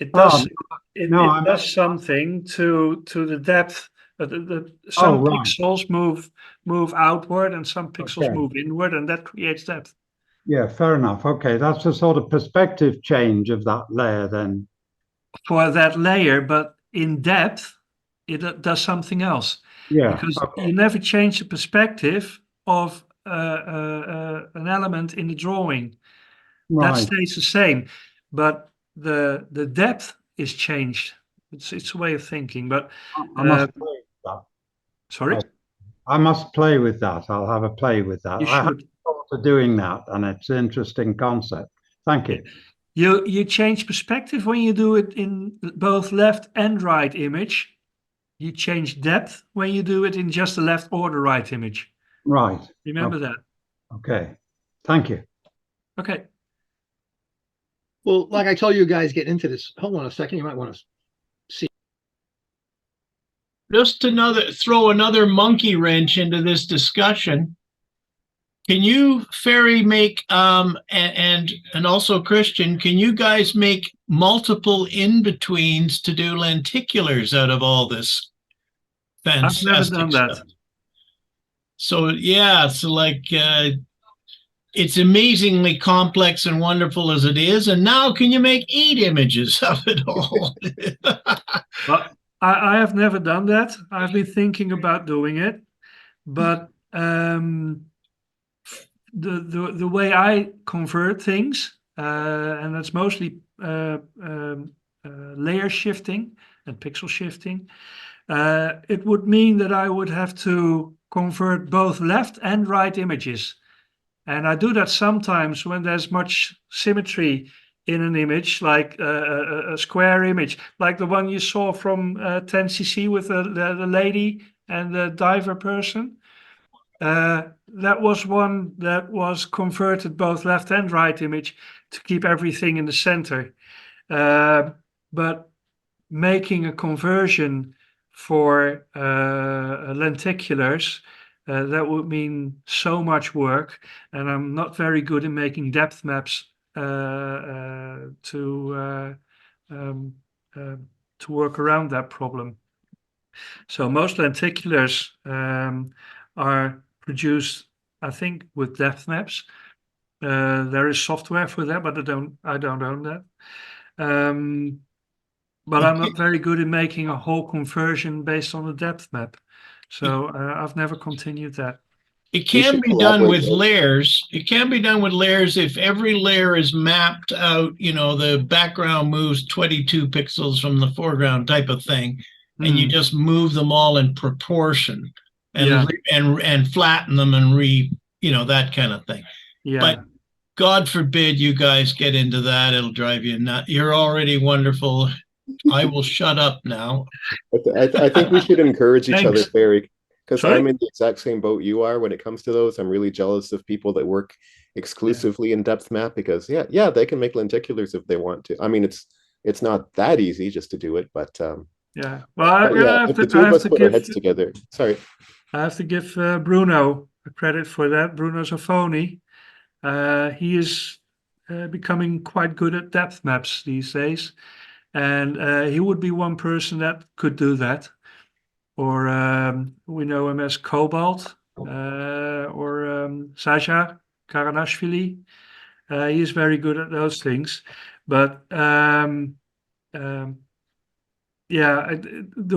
I: it does it does something to the depth. Some pixels move outward and some pixels move inward, and that creates depth.
L: Yeah, fair enough. Okay, that's a sort of perspective change of that layer then.
I: For that layer, but in depth, it does something else.
L: Yeah,
I: because you never change the perspective of an element in the drawing.
L: Right.
I: That stays the same, but the depth is changed. It's a way of thinking, but
L: I must play with that.
I: Sorry?
L: I must play with that. I'll have a play with that.
I: You
L: I
I: should.
L: thought of doing that, and it's an interesting concept. Thank you.
I: You change perspective when you do it in both left and right image. You change depth when you do it in just the left or the right image.
L: Right.
I: Remember that.
L: Okay. Thank you.
I: Okay.
A: Well, like I told you guys, get into this. Hold on a second. You might want to see.
M: Just throw another monkey wrench into this discussion. Can you, Ferry, make and also Christian, can you guys make multiple in-betweens to do lenticulars out of all this fantastic
I: I've never done
M: stuff?
I: that.
M: So yeah, so like it's amazingly complex and wonderful as it is, and now can you make 8 images of it all?
I: But I have never done that. I've been thinking about doing it, but the way I convert things, and that's mostly layer shifting and pixel shifting, it would mean that I would have to convert both left and right images. And I do that sometimes when there's much symmetry in an image, like a square image, like the one you saw from 10cc with the lady and the diver person. That was one that was converted both left and right image to keep everything in the center. But making a conversion for lenticulars, that would mean so much work, and I'm not very good in making depth maps to work around that problem. So most lenticulars are produced, I think, with depth maps. There is software for that, but I don't own that. But I'm not very good in making a whole conversion based on a depth map. So I've never continued that.
M: It can be done with layers. It can be done with layers if every layer is mapped out, the background moves 22 pixels from the foreground type of thing, and you just move them all in proportion and flatten them and that kind of thing.
I: Yeah.
M: But God forbid you guys get into that. It'll drive you nuts. You're already wonderful. I will shut up now.
J: I think we should encourage each other, Barry. Because
I: Sorry?
J: I'm in the exact same boat you are when it comes to those. I'm really jealous of people that work exclusively in depth map because they can make lenticulars if they want to. I mean, it's not that easy just to do it, but
I: yeah. Well,
J: if the two of us put our heads together. Sorry,
I: I have to give Bruno credit for that. Bruno Zafoni. He is becoming quite good at depth maps these days, and he would be one person that could do that. Or we know him as Cobalt, or Saja Karanashvili. He is very good at those things. But the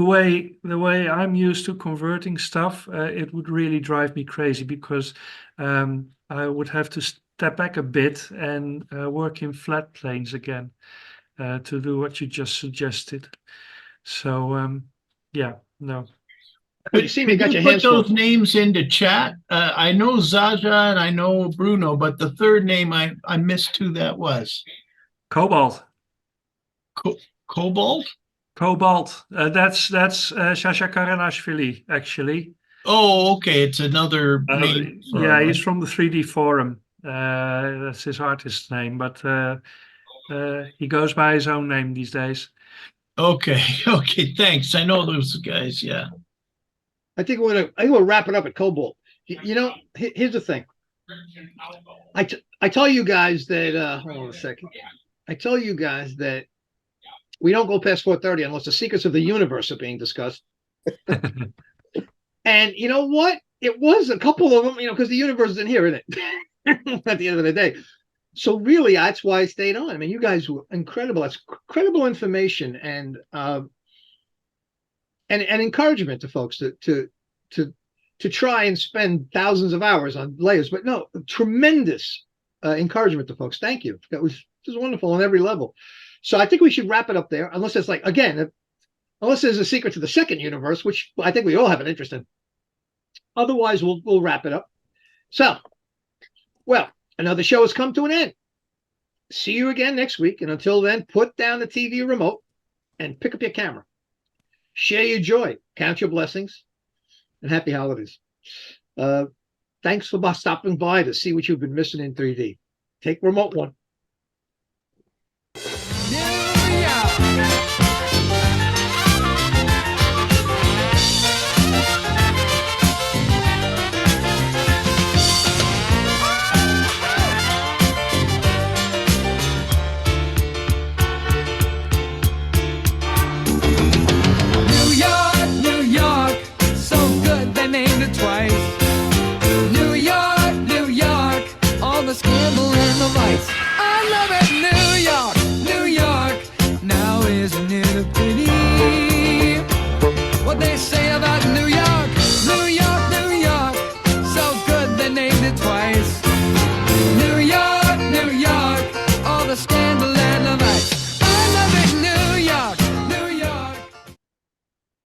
I: way I'm used to converting stuff, it would really drive me crazy because I would have to step back a bit and work in flat planes again to do what you just suggested. So no.
A: But you see, we got
M: Can
A: your
M: you put
A: hands
M: those names into chat? I know Zaja and I know Bruno, but the third name I missed who that was.
I: Cobalt.
M: Cobalt?
I: Cobalt. That's Sasha Karanashvili, actually.
M: Oh, okay. It's another name.
I: He's from the 3D Forum. That's his artist name, but he goes by his own name these days.
M: Okay, thanks. I know those guys, yeah.
A: I think we'll wrap it up at Cobalt. Here's the thing. I tell you guys that hold on a second. I tell you guys that we don't go past 4:30 unless the secrets of the universe are being discussed. And you know what? It was a couple of them, because the universe is in here, isn't it? At the end of the day. So really, that's why I stayed on. I mean, you guys were incredible. That's incredible information and encouragement to folks to try and spend thousands of hours on layers. But no, tremendous encouragement to folks. Thank you. That was just wonderful on every level. So I think we should wrap it up there, unless it's unless there's a secret to the second universe, which I think we all have an interest in. Otherwise, we'll wrap it up. So, another show has come to an end. See you again next week. And until then, put down the TV remote and pick up your camera. Share your joy. Count your blessings. And happy holidays. Thanks for stopping by to see what you've been missing in 3D. Take remote one.